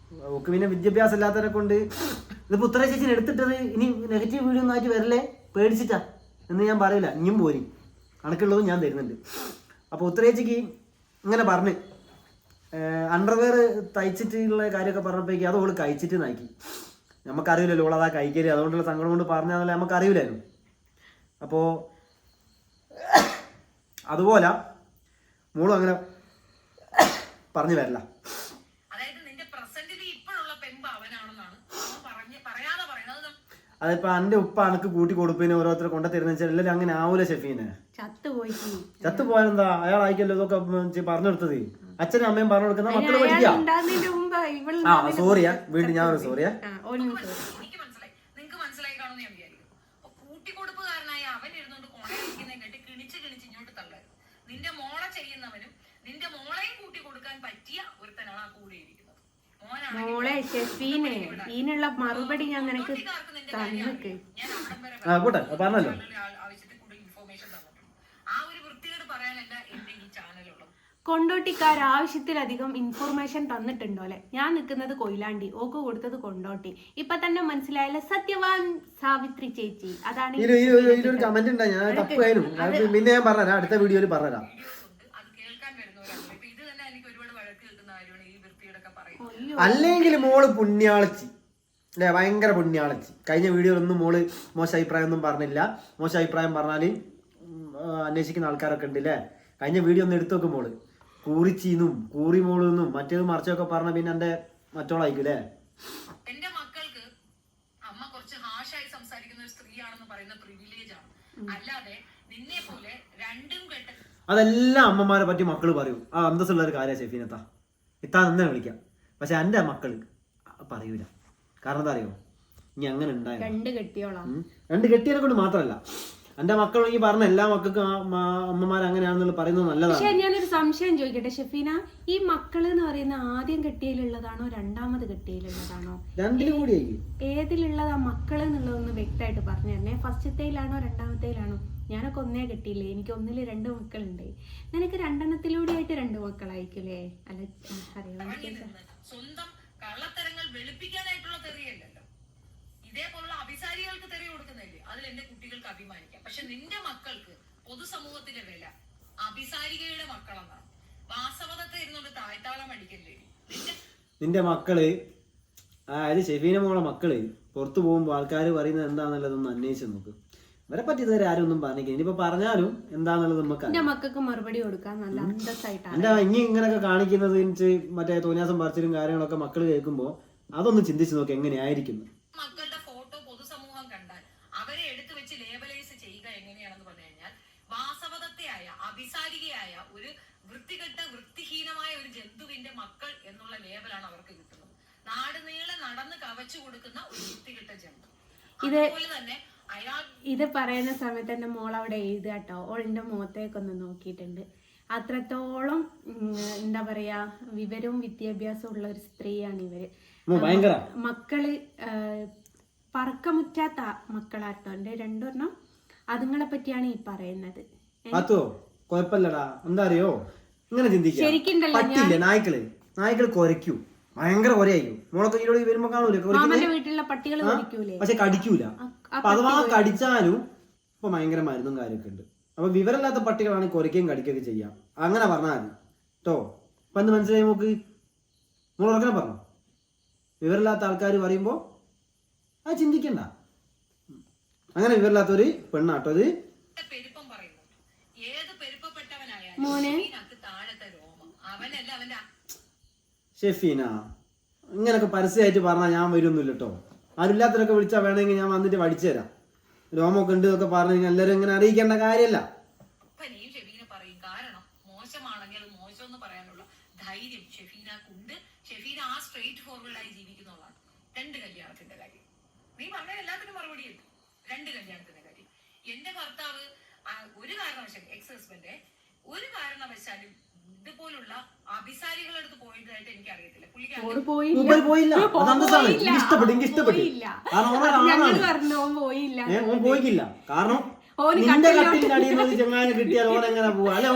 ഓക്ക് പിന്നെ വിദ്യാഭ്യാസം ഇല്ലാത്തവരെ കൊണ്ട് ഇതിപ്പോൾ ഉത്തര ചേച്ചിനെ എടുത്തിട്ടത് ഇനി നെഗറ്റീവ് വീഡിയോ ഒന്നും ആയിട്ട് വരല്ലേ, പേടിച്ചിട്ടാ എന്ന് ഞാൻ പറയില്ല. ഇനിയും പോരി, കണക്കുള്ളതും ഞാൻ തരുന്നുണ്ട്. അപ്പോൾ ഉത്തര ചേച്ചിക്ക് ഇങ്ങനെ പറഞ്ഞ് അണ്ടർവെയർ തയ്ച്ചിട്ടുള്ള കാര്യമൊക്കെ പറഞ്ഞപ്പോഴേക്ക് അത് ഓള് കഴിച്ചിട്ട് നയിക്കി. നമുക്കറിയില്ലല്ലോ ഓളതാ കഴിക്കല്, അതുകൊണ്ടുള്ള സങ്കടം കൊണ്ട് പറഞ്ഞാൽ നമുക്കറിയില്ലായിരുന്നു. അപ്പോൾ അതുപോലെ മോളും അങ്ങനെ പറഞ്ഞു വരില്ല. അതിപ്പോ എന്റെ ഉപ്പ അനക്ക് കൂട്ടി കൊടുപ്പിന് ഓരോരുത്തർ കൊണ്ടു തരുന്ന വെച്ചാൽ എല്ലാവരും അങ്ങനെ ആവൂല ഷെഫീനെ. ചത്തു പോയാലെന്താ? അയാൾ ആയിക്കല്ലോ ഇതൊക്കെ പറഞ്ഞു കൊടുത്തത്. അച്ഛനും അമ്മയും പറഞ്ഞു കൊടുക്കുന്ന മക്കള് പഠിക്കാം. സോറിയാ, വീണ്ടും ഞാൻ ഒരു സോറിയാ. നിന്റെ മോളെ ചെയ്യുന്നവനും നിന്റെ മോളെയും കൂട്ടി കൊടുക്കാൻ പറ്റിയ ഒരുത്തനാണ് ആ കൂടെ ഇരിക്കുന്നത്. മോളെ ഷെഫീനെ, ഇതിനുള്ള മറുപടി ഞാൻ നിനക്ക് തന്നിക്ക്. പറഞ്ഞല്ലോ. കൊണ്ടോട്ടിക്കാർ ആവശ്യത്തിലധികം ഇൻഫോർമേഷൻ തന്നിട്ടുണ്ടോ അല്ലെ? ഞാൻ നിൽക്കുന്നത് കൊയിലാണ്ടി, ഓക്ക് കൊടുത്തത് കൊണ്ടോട്ടി. ഇപ്പൊ തന്നെ മനസ്സിലായല്ലോ, സത്യവാൻ സാവിത്രി ചേച്ചി. അതാണ് കമന്റ് ഉണ്ടായി, ഞാൻ തപ്പായിരുന്നു. പിന്നെ ഞാൻ പറഞ്ഞുതരാം, അടുത്ത വീഡിയോയിൽ പറഞ്ഞുതരാം. അല്ലെങ്കിൽ മോള് പുണ്യാളച്ചി അല്ലെ, ഭയങ്കര പുണ്യാളച്ചി. കഴിഞ്ഞ വീഡിയോയിലൊന്നും മോള് മോശം അഭിപ്രായം ഒന്നും പറഞ്ഞില്ല. മോശം അഭിപ്രായം പറഞ്ഞാല് അന്വേഷിക്കുന്ന ആൾക്കാരൊക്കെ ഉണ്ട് അല്ലേ. കഴിഞ്ഞ വീഡിയോ ഒന്ന് എടുത്തു നോക്കും മോള്. കൂറിച്ചീന്നും കൂറി മോളെന്നും മറ്റേതും മറിച്ചൊക്കെ പറഞ്ഞ പിന്നെ എന്റെ മറ്റോളായിരിക്കും അല്ലേ. എന്റെ മക്കൾക്ക് അമ്മ കുറച്ച് ഹാഷായി സംസാരിക്കുന്ന ഒരു സ്ത്രീയാണെന്ന് പറയുന്ന പ്രിവിലേജ് ആണ്. അല്ലാതെ നിന്നെ പോലെ രണ്ടും കെട്ട് അതെല്ലാം അമ്മമാരെ പറ്റി മക്കള് പറയും. ആ അന്തസ്സുള്ള ഒരു കാര്യമാണ് ഷെഫീനത്താ, ഇത്താൻ തന്നെ വിളിക്കാം. പക്ഷെ എന്റെ മക്കള് പറയൂല. കാരണം എന്താ അറിയോ, ഇനി അങ്ങനെ ഉണ്ടായ 2 കെട്ടിയതിനെ കൊണ്ട് മാത്രമല്ല, എന്റെ മക്കളെങ്കിൽ പറഞ്ഞ എല്ലാ മക്കൾക്കും അമ്മമാർ അങ്ങനെയാണെന്നുള്ള പറയുന്നത് നല്ലതാണ്. പക്ഷെ ഞാനൊരു സംശയം ചോദിക്കട്ടെ ഷെഫീന, ഈ മക്കള് എന്ന് പറയുന്ന ആദ്യം കെട്ടിയിലുള്ളതാണോ രണ്ടാമത് കെട്ടിയിലുള്ളതാണോ? രണ്ടിലും കൂടി ഏതിലുള്ളതാ മക്കള് എന്നുള്ളതൊന്ന് വ്യക്തമായിട്ട് പറഞ്ഞു തന്നെ. ഫസ്റ്റത്തേലാണോ രണ്ടാമത്തേലാണോ? ഞാനൊക്കെ ഒന്നേ കെട്ടിയില്ലേ, എനിക്ക് 1 2 മക്കളുണ്ട്. നിനക്ക് 2 ആയിട്ട് 2 മക്കളായിരിക്കില്ലേ? അല്ല അറിയാം. സ്വന്തം കള്ളത്തരങ്ങൾ വെളുപ്പിക്കാനായിട്ടുള്ള തെറിയല്ലല്ലോ, ഇതേപോലുള്ള അഭിസാരികൾക്ക് തെറി കൊടുക്കുന്നില്ലേ, അതിൽ എന്റെ കുട്ടികൾക്ക് അഭിമാനിക്കാം. പക്ഷെ നിന്റെ മക്കൾക്ക് പൊതുസമൂഹത്തിന്റെ വില അഭിസാരികയുടെ മക്കളെന്നാണ്. വാസവദത്തെ ഇരുന്നോണ്ട് താഴ്ത്താളം അടിക്കല്ലേ നിന്റെ മക്കള്. അതായത് ഷെഫീന മോളെ മക്കള് പുറത്തു പോകുമ്പോ ആൾക്കാർ പറയുന്നത് എന്താന്നുള്ളതൊന്ന് അന്വേഷിച്ച് നോക്ക്. ഇവരെ പറ്റി ഇതുവരെ ആരും ഒന്നും പറഞ്ഞില്ല. ഇനിയിപ്പോ പറഞ്ഞാലും എന്താന്നുള്ളത് നമുക്ക് മക്കൾക്ക് മറുപടി കൊടുക്കാൻ നല്ല അന്തസ്സായിട്ടാണ്. എന്റെ ഇനി ഇങ്ങനെയൊക്കെ കാണിക്കുന്നത് മറ്റേ തോന്നിയാസം പറിച്ചിലും കാര്യങ്ങളൊക്കെ മക്കള് കേൾക്കുമ്പോ അതൊന്ന് ചിന്തിച്ചു നോക്കി എങ്ങനെയായിരിക്കും. മക്കളുടെ ഫോട്ടോ പൊതുസമൂഹം കണ്ടാൽ അവരെ എടുത്തു വെച്ച് ലേബലൈസ് ചെയ്യുക എങ്ങനെയാണെന്ന് പറഞ്ഞു കഴിഞ്ഞാൽ വാസവദത്തയായ അഭിസാരികയായ ഒരു വൃത്തികെട്ട വൃത്തിഹീനമായ ഒരു ജന്തുവിന്റെ മക്കൾ എന്നുള്ള ലേബലാണ് അവർക്ക് കിട്ടുന്നത്. നാട് നീളെ നടന്ന് കവച്ചു കൊടുക്കുന്ന ഒരു വൃത്തികെട്ട ജന്തു. അതുപോലെ തന്നെ ഇത് പറയുന്ന സമയത്ത് എന്റെ മോൾ അവിടെ എഴുതുക കേട്ടോ. ഓളിന്റെ മുഖത്തേക്കൊന്ന് നോക്കിയിട്ടുണ്ട്. അത്രത്തോളം എന്താ പറയാ വിവരവും വിദ്യാഭ്യാസവും ഉള്ള ഒരു സ്ത്രീയാണ് ഇവര്. മക്കള് പറക്കമുറ്റാത്ത മക്കളാട്ടോ എന്റെ രണ്ടെണ്ണം. അതുങ്ങളെ പറ്റിയാണ് ഈ പറയുന്നത്. കൊഴപ്പല്ലടാ, എന്താ അറിയോ ഇങ്ങനെ ചിന്തിക്കില്ലേ, നായ്ക്കള് കൊരയ്ക്കൂ, ഭയങ്കര കൊരയായിരിക്കും. മോളൊക്കെ ഇതിലൂടെ വരുമ്പോ കാണൂലേ വീട്ടിലുള്ള പട്ടികൾ കൊരയ്ക്കൂലേ, പക്ഷെ കടിക്കൂല. അപ്പൊ അഥവാ കടിച്ചാലും ഇപ്പൊ ഭയങ്കര മരുന്നും കാര്യമൊക്കെ ഉണ്ട്. അപ്പൊ വിവരമില്ലാത്ത പട്ടികളാണ് കൊരയ്ക്കുകയും കടിക്കുകയൊക്കെ ചെയ്യാം. അങ്ങനെ പറഞ്ഞാൽ മതി കേട്ടോ. ഇപ്പൊ എന്ത് മനസ്സിലായി നോക്ക്, മോളൊക്കെ പറഞ്ഞു. വിവരമില്ലാത്ത ആൾക്കാർ പറയുമ്പോ അത് ചിന്തിക്കണ്ട. അങ്ങനെ വിവരമില്ലാത്തൊരു പെണ്ണാട്ടോ അത്. ഷെഫീന ഇങ്ങനൊക്കെ പരസ്യമായിട്ട് പറഞ്ഞാൽ ഞാൻ വരുമൊന്നുമില്ല കേട്ടോ. ആരുമില്ലാത്തവരൊക്കെ വിളിച്ചാൽ വേണമെങ്കിൽ ഞാൻ വന്നിട്ട് പഠിച്ചു തരാം. രോമൊക്കെ ഉണ്ട് എന്നൊക്കെ പറഞ്ഞു കഴിഞ്ഞാൽ എല്ലാവരും ഇങ്ങനെ അറിയിക്കേണ്ട കാര്യമല്ല. എന്റെ ഭർത്താവ് ഒരു കാരണവശാലും എക്സ് ഹസ്ബൻഡ് ഒരു കാരണവശാലും ഇതുപോലുള്ള അഭിസാരികളടുത്ത് പോയതായിട്ട് എനിക്ക് അറിയത്തില്ല. പോയില്ല. കാരണം നിന്റെ കട്ടിന്റെ അടിയുന്നത് ചെങ്ങാനെ കിട്ടിയാൽ ഓൻ എങ്ങനെ പോവാ? അല്ലെ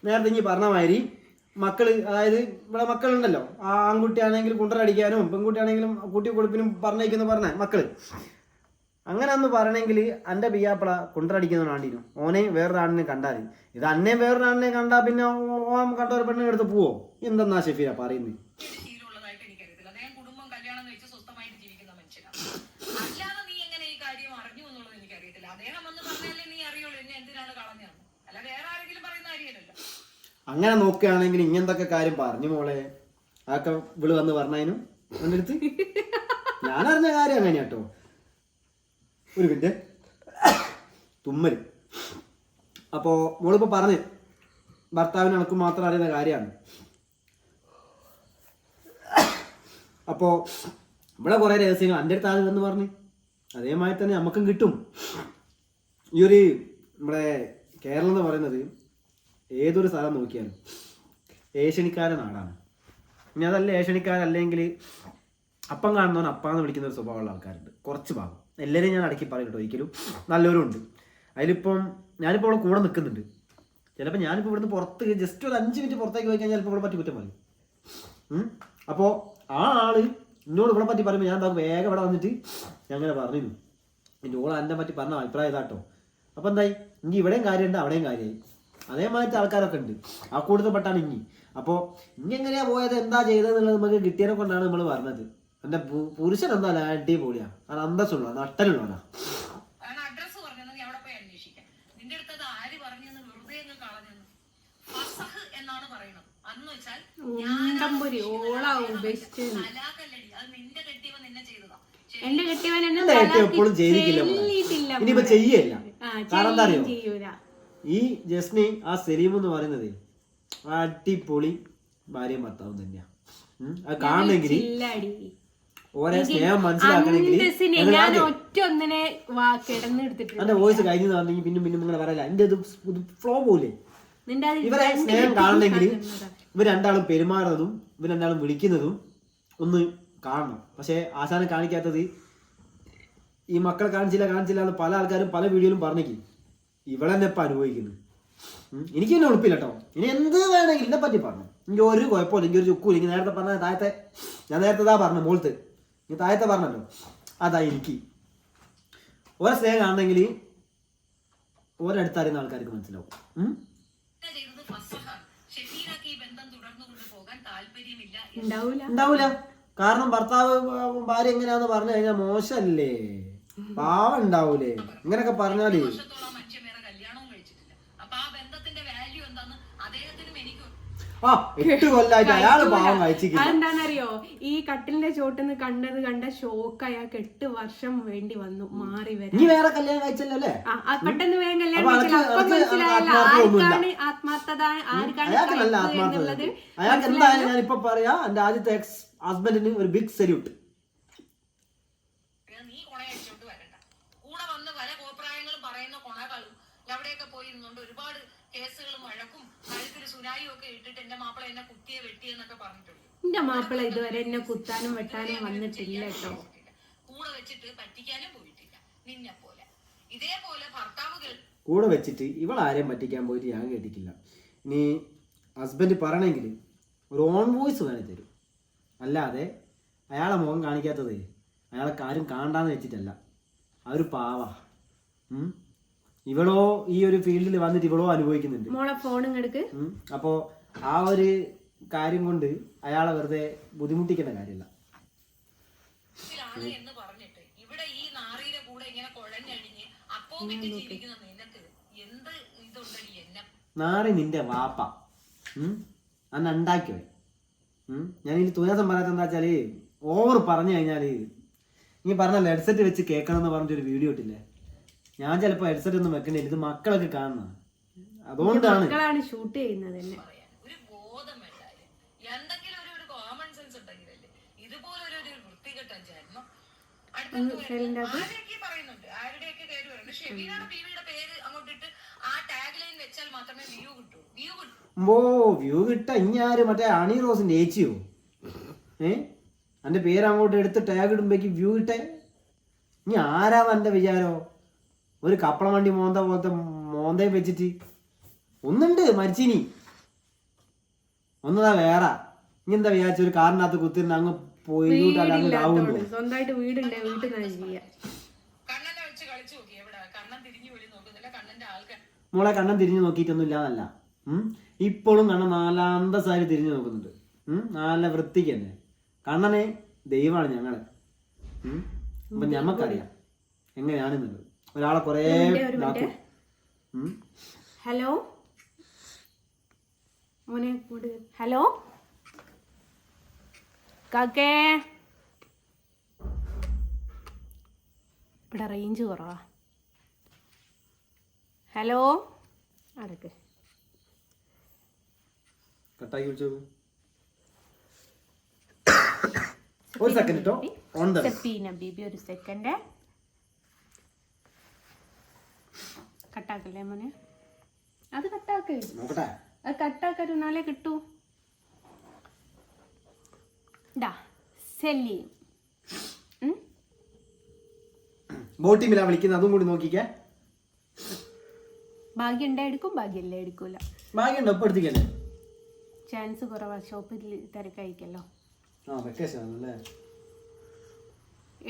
നേരത്തെ ഇനി പറഞ്ഞ മാതിരി മക്കള്, അതായത് ഇവിടെ മക്കളുണ്ടല്ലോ, ആൺകുട്ടിയാണെങ്കിലും കുണ്ടറടിക്കാനും പെൺകുട്ടിയാണെങ്കിലും കുട്ടി കൊടുപ്പിനും പറഞ്ഞ മക്കള്. അങ്ങനെ ഒന്ന് പറയണമെങ്കിൽ എൻ്റെ ബിയാപ്പള കുണ്ടറടിക്കുന്നവനാണ്ടിനും ഓനെ വേറൊരാണിനെ കണ്ടാൽ. ഇത് അന്നേ വേറൊരാണിനെ കണ്ടാ പിന്നെ ഓൻ കണ്ട ഒരു പെണ്ണിനെ എടുത്ത് പോവോ? എന്തെന്നാ ഷെഫീന പറയുന്നത്? അങ്ങനെ നോക്കുകയാണെങ്കിൽ ഇങ്ങനത്തെ കാര്യം പറഞ്ഞു മോളെ, അതൊക്കെ ഇവള് വന്ന് പറഞ്ഞതിനും എൻ്റെ അടുത്ത് ഞാനറിഞ്ഞ കാര്യം അങ്ങനെ കേട്ടോ. ഒരു മിനിറ്റ്, തുമ്മല്. അപ്പോൾ മോളിപ്പോൾ പറഞ്ഞ് ഭർത്താവിന് എനക്ക് മാത്രം അറിയുന്ന കാര്യമാണ്. അപ്പോൾ ഇവിടെ കുറേ രഹസ്യങ്ങൾ എൻ്റെ അടുത്ത് ആദ്യം എന്ന് പറഞ്ഞ് അതേമാതിരി തന്നെ നമുക്കും കിട്ടും. ഈ ഒരു നമ്മുടെ കേരളം എന്ന് പറയുന്നത് ഏതൊരു സ്ഥലം നോക്കിയാലും ഏഷ്യനിക്കാരുടെ നാടാണ്. ഇനി അതല്ല ഏഷ്യനിക്കാരല്ലെങ്കിൽ അപ്പം കാണുന്നവൻ അപ്പാന്ന് വിളിക്കുന്ന ഒരു സ്വഭാവമുള്ള ആൾക്കാരുണ്ട്, കുറച്ച് ഭാഗം. എല്ലാവരും ഞാൻ അടക്കി പറയും കേട്ടോ, ഒരിക്കലും നല്ലവരും ഉണ്ട്. അതിലിപ്പം ഞാനിപ്പോൾ ഇവിടെ കൂടെ നിൽക്കുന്നുണ്ട്. ചിലപ്പോൾ ഞാനിപ്പോൾ ഇവിടുന്ന് പുറത്ത് ജസ്റ്റ് ഒരു 5 മിനിറ്റ് പുറത്തേക്ക് പോയി കഴിഞ്ഞാൽ ചിലപ്പോൾ ഇവിടെ പറ്റി കുറ്റം പറയും. അപ്പോൾ ആ ആള് എന്നോട് ഇവിടെ പറ്റി പറയുമ്പോൾ ഞാൻ എന്താക്കും വേഗം ഇവിടെ വന്നിട്ട് ഞാൻ അങ്ങനെ പറഞ്ഞിരുന്നു. എൻ്റെ ഓളെ എന്നെ പറ്റി പറഞ്ഞ അഭിപ്രായം ഇതാട്ടോ. അപ്പോൾ എന്തായി, ഇനി ഇവിടെയും കാര്യമുണ്ട് അവിടെയും കാര്യമായി. അതേമാതിരി ആൾക്കാരൊക്കെ ഉണ്ട്, ആ കൂടുതൽ പെട്ടാണ് ഇനി. അപ്പോൾ ഇനി എങ്ങനെയാ പോയത്, എന്താ ചെയ്തതെന്നുള്ളത് നമുക്ക് കിട്ടിയതിനെ കൊണ്ടാണ് നമ്മൾ പറഞ്ഞത്. എന്റെ പുരുഷൻ എന്താ അടിപൊളിയാ, അത് അന്തസ്സുള്ള നട്ടലുള്ളതാ. എപ്പോഴും ചെയ്തിട്ടില്ല, ഇനിയിപ്പോ ചെയ്യല്ല. കാരണം എന്താ അറിയോ, ഈ ജസ്നി ആ സലീം എന്ന് പറയുന്നത് അടിപൊളി ഭാര്യയും ഭർത്താവും തന്നെയാ. അത് കാണണമെങ്കിൽ ഓരോ സ്നേഹം മനസ്സിലാക്കണമെങ്കിൽ എന്റെ വോയിസ് കഴിഞ്ഞു പറഞ്ഞെങ്കിൽ പിന്നെ ഇങ്ങനെ പറയല. എന്റെ ഫ്ലോ പോലെ ഇവരെ സ്നേഹം കാണണമെങ്കിൽ ഇവർ രണ്ടാളും പെരുമാറുന്നതും ഇവർ രണ്ടാളും വിളിക്കുന്നതും ഒന്ന് കാണണം. പക്ഷെ ആശാനം കാണിക്കാത്തത് ഈ മക്കളെ കാണിച്ചില്ല എന്ന് പല ആൾക്കാരും പല വീഡിയോയിലും പറഞ്ഞേക്കും. ഇവളെന്നെ ഇപ്പം അനുഭവിക്കുന്നു. എനിക്ക് പിന്നെ ഉറപ്പില്ല കേട്ടോ. ഇനി എന്ത് വേണമെങ്കിൽ ഇതിനെ പറ്റി പറഞ്ഞു, എനിക്ക് ഒരു കുഴപ്പമില്ല, എനിക്ക് ഒരു ചുക്കൂല. എനിക്ക് നേരത്തെ പറഞ്ഞ താഴത്തെ, ഞാൻ നേരത്തെ പറഞ്ഞു മോളത്ത്, ഇനി താഴത്തെ പറഞ്ഞല്ലോ, അതാ എനിക്ക് ഓരോ സ്നേഹം കാണണമെങ്കിൽ ഓരോടുത്തറിയുന്ന ആൾക്കാർക്ക് മനസ്സിലാവും. ഉണ്ടാവൂല. കാരണം ഭർത്താവ് ഭാര്യ എങ്ങനെയാന്ന് പറഞ്ഞു കഴിഞ്ഞാൽ മോശമല്ലേ, പാവം ഉണ്ടാവൂലേ ഇങ്ങനൊക്കെ പറഞ്ഞാലേ. ആ 8 കൊല്ലായിട്ട് അയാള് പാവം കഴിച്ചിട്ടില്ല. അതെന്താണെന്നറിയോ, ഈ കട്ടിലിന്റെ ചോട്ടിന്ന് കണ്ട ഷോക്ക് അയാൾക്ക് 8 വർഷം വേണ്ടി വന്നു മാറി വരാൻ. നീ വേറെ കല്യാണം കഴിച്ചല്ലോ അല്ലേ? പെട്ടെന്ന് വേഗം കല്യാണം ആത്മാർത്ഥത ആർക്കാണ്. അയാൾക്ക് എന്തായാലും ഞാൻ ഇപ്പൊ പറയാ, എന്റെ ആദ്യത്തെ എക്സ് ഹസ്ബൻഡിന് ഒരു ബിഗ് സല്യൂട്ട്. അവിടെയൊക്കെ പോയി നിന്നുകൊണ്ട് ഒരുപാട് കേസുകളും വഴക്കും കഴുത്തിൽ സുനായും ഒക്കെ ഇട്ടിട്ട് എന്റെ മാപ്പിള എന്നെ കുത്തിയെ വെട്ടിയെന്നൊക്കെ പറഞ്ഞിട്ടുണ്ട്. എന്റെ മാപ്പിള ഇതുവരെ എന്നെ കുത്താനും വെട്ടാനും വന്നിട്ടില്ല കേട്ടോ. കൂടെ വെച്ചിട്ട് പറ്റിക്കാനും പോയിട്ടില്ല നിന്നെ പോലെ. ഇതേപോലെ ഭർത്താവുകൾ കൂടെ വെച്ചിട്ട് ഇവളാരെയും പറ്റിക്കാൻ പോയിട്ട് ഞാൻ കേട്ടിട്ടില്ല. ഇനി ഹസ്ബൻഡ് പറയണമെങ്കിൽ ഒരു ഓൺ വോയിസ് വേണേ തരും, അല്ലാതെ അയാളെ മുഖം കാണിക്കാത്തത് അയാളെ ആരും കാണാന്ന് വെച്ചിട്ടല്ല. ആ ഒരു പാവ. ഇവളോ ഈ ഒരു ഫീൽഡിൽ വന്നിട്ട് ഇവളോ അനുഭവിക്കുന്നുണ്ട്. അപ്പോ ആ ഒരു കാര്യം കൊണ്ട് അയാളെ വെറുതെ ബുദ്ധിമുട്ടിക്കേണ്ട കാര്യമില്ല. എന്ന് പറഞ്ഞിട്ട് ഇവിടെ ഈ നാറിയുടെ കൂടെ ഇങ്ങനെ കുഴഞ്ഞഴിഞ്ഞ് അപ്പോമിട്ട് ജീവിക്കുന്ന നിനക്ക് എന്ത് ഇതുണ്ടടി എന്നെ. നാറി നിന്റെ വാപ്പ അന്ന് ഉണ്ടാക്കിയോ. ഞാൻ ഇനി തുലാസം പറയാത്ത എന്താ വെച്ചാല് ഓവർ പറഞ്ഞു കഴിഞ്ഞാല് നീ പറഞ്ഞല്ലോ ഹെഡ്സെറ്റ് വെച്ച് കേൾക്കണം എന്ന് പറഞ്ഞൊരു വീഡിയോ ഇട്ടില്ലേ. ഞാൻ ചിലപ്പോ ഹെഡ്സെറ്റ് ഒന്നും വെക്കണ്ടില്ല, ഇത് മക്കളൊക്കെ കാണുന്ന, അതുകൊണ്ടാണ് ഷൂട്ട് ചെയ്യുന്നത്. ഒരു ബോധം വേണ്ടായിരുന്നു, എന്തെങ്കിലും ഒരു കോമൺ സെൻസ് ഉണ്ടെങ്കിലല്ലേ ഇതുപോലെ ഒരു വൃത്തികെട്ട ജന്മം. ആരുടെയൊക്കെ പറയുന്നുണ്ട്, ആരുടെയൊക്കെ പേര് പറയുന്നുണ്ട്. ഷെബീനയുടെ ബീവിയുടെ പേര് അങ്ങോട്ടിട്ട് ആ ടാഗ് ലൈൻ വെച്ചാൽ മാത്രമേ വ്യൂ കിട്ടൂ. വ്യൂ കിട്ട ഇഞ്ഞാര് മറ്റേ അണി റോസിന്റെ ഏച്ചിയോ എന്റെ പേര് അങ്ങോട്ട് എടുത്ത് ടാഗ് ഇടുമ്പോഴേക്ക് വ്യൂ കിട്ടേ. ഇനി ആരാന്ന് എന്റെ വിചാരോ? ഒരു കപ്പള വണ്ടി മോന്ത പോലത്തെ മോന്തയും വെച്ചിട്ട് ഒന്നുണ്ട് മരിച്ചിനി, ഒന്നതാ വേറെ. ഇനി എന്താ വിചാരിച്ച ഒരു കാറിനകത്ത് കുത്തിരുന്ന് അങ്ങ് പോയി സ്വന്തമായിട്ട് വീടുണ്ട്, വീട്ടിൽ മോളെ കണ്ണം തിരിഞ്ഞു നോക്കിയിട്ടൊന്നും ഇല്ലാന്നല്ല, ഇപ്പോഴും കണ്ണൻ നല്ല അന്തസ്സായി തിരിഞ്ഞു നോക്കുന്നുണ്ട്. നല്ല വൃത്തിക്ക് തന്നെ. കണ്ണനെ ദൈവമാണ് ഞങ്ങള്. അപ്പൊ ഞമ്മക്കറിയാം എങ്ങനെയാണെന്നുള്ളത്. ഒരാളെ കൊറേ ഹലോ മോനെ, ഹലോ കാക്കേ, ഇവിടെ റേഞ്ച് കുറവാ. ഹലോ അടക്ക് കട്ടാക്കി വിളിച്ചോ. ഒരു സെക്കൻഡ് സെപ്പീന ബീബി, ഒരു സെക്കൻഡ്. കട്ടാക്കല്ലേ മോനെ, അത് കട്ടാക്ക്, അത് കട്ടാക്കാനാലേ കിട്ടൂ. സെല്ലീം ബോട്ടിമിലാ വിളിക്കുന്നത്, അതും കൂടി നോക്കിക്കേ. ഭാഗ്യം ഉണ്ടാ എടുക്കും, ഭാഗ്യല്ലേ എടുക്കൂല. ഭാഗ്യം ഉണ്ടോ? ഇപ്പൊ എടുത്തിക്കല്ലേ, ചാൻസ് കുറവാ, ഷോപ്പിൽ തിരക്കായിക്കല്ലോ.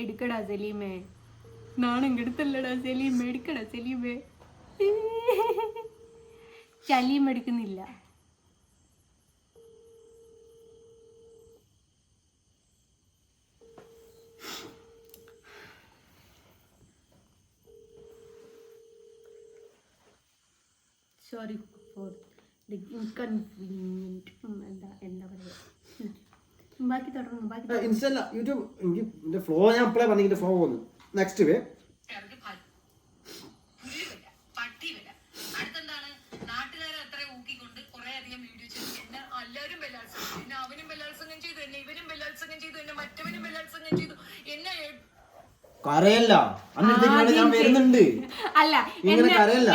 എടുക്കടാ സലീമേ, നാണം കെടുത്തല്ലടാ സലീമേ, എടുക്കടാ സലീമേ. സലീം എടുക്കുന്നില്ല. Sorry for the inconvenient. എന്താ പറയുക, ബാക്കി തുടങ്ങും. ബാക്കി ഇൻസ്റ്റല്ല യൂട്യൂബ് എനിക്ക് ഫ്ലോ ഞാൻ അപ്ലൈ പറഞ്ഞിട്ട് ഫ്ലോ പോകുന്നു. നെക്സ്റ്റ് വേ അടുത്തെന്താണ്, നാട്ടുകാരെ അത്ര ഊക്കിക്കൊണ്ട് കുറെ അധികം വീഡിയോ ചെയ്തു. എന്നെ എല്ലാവരും ബലാത്സംഗം, എന്നെ അവനും ബലാത്സംഗം ചെയ്തു, എന്നെ ഇവനും ബലാത്സംഗം ചെയ്തു, എന്നെ മറ്റവനും ബലാത്സംഗം ചെയ്തു. എന്നെ കരയല്ല, വരുന്നുണ്ട്. അല്ല,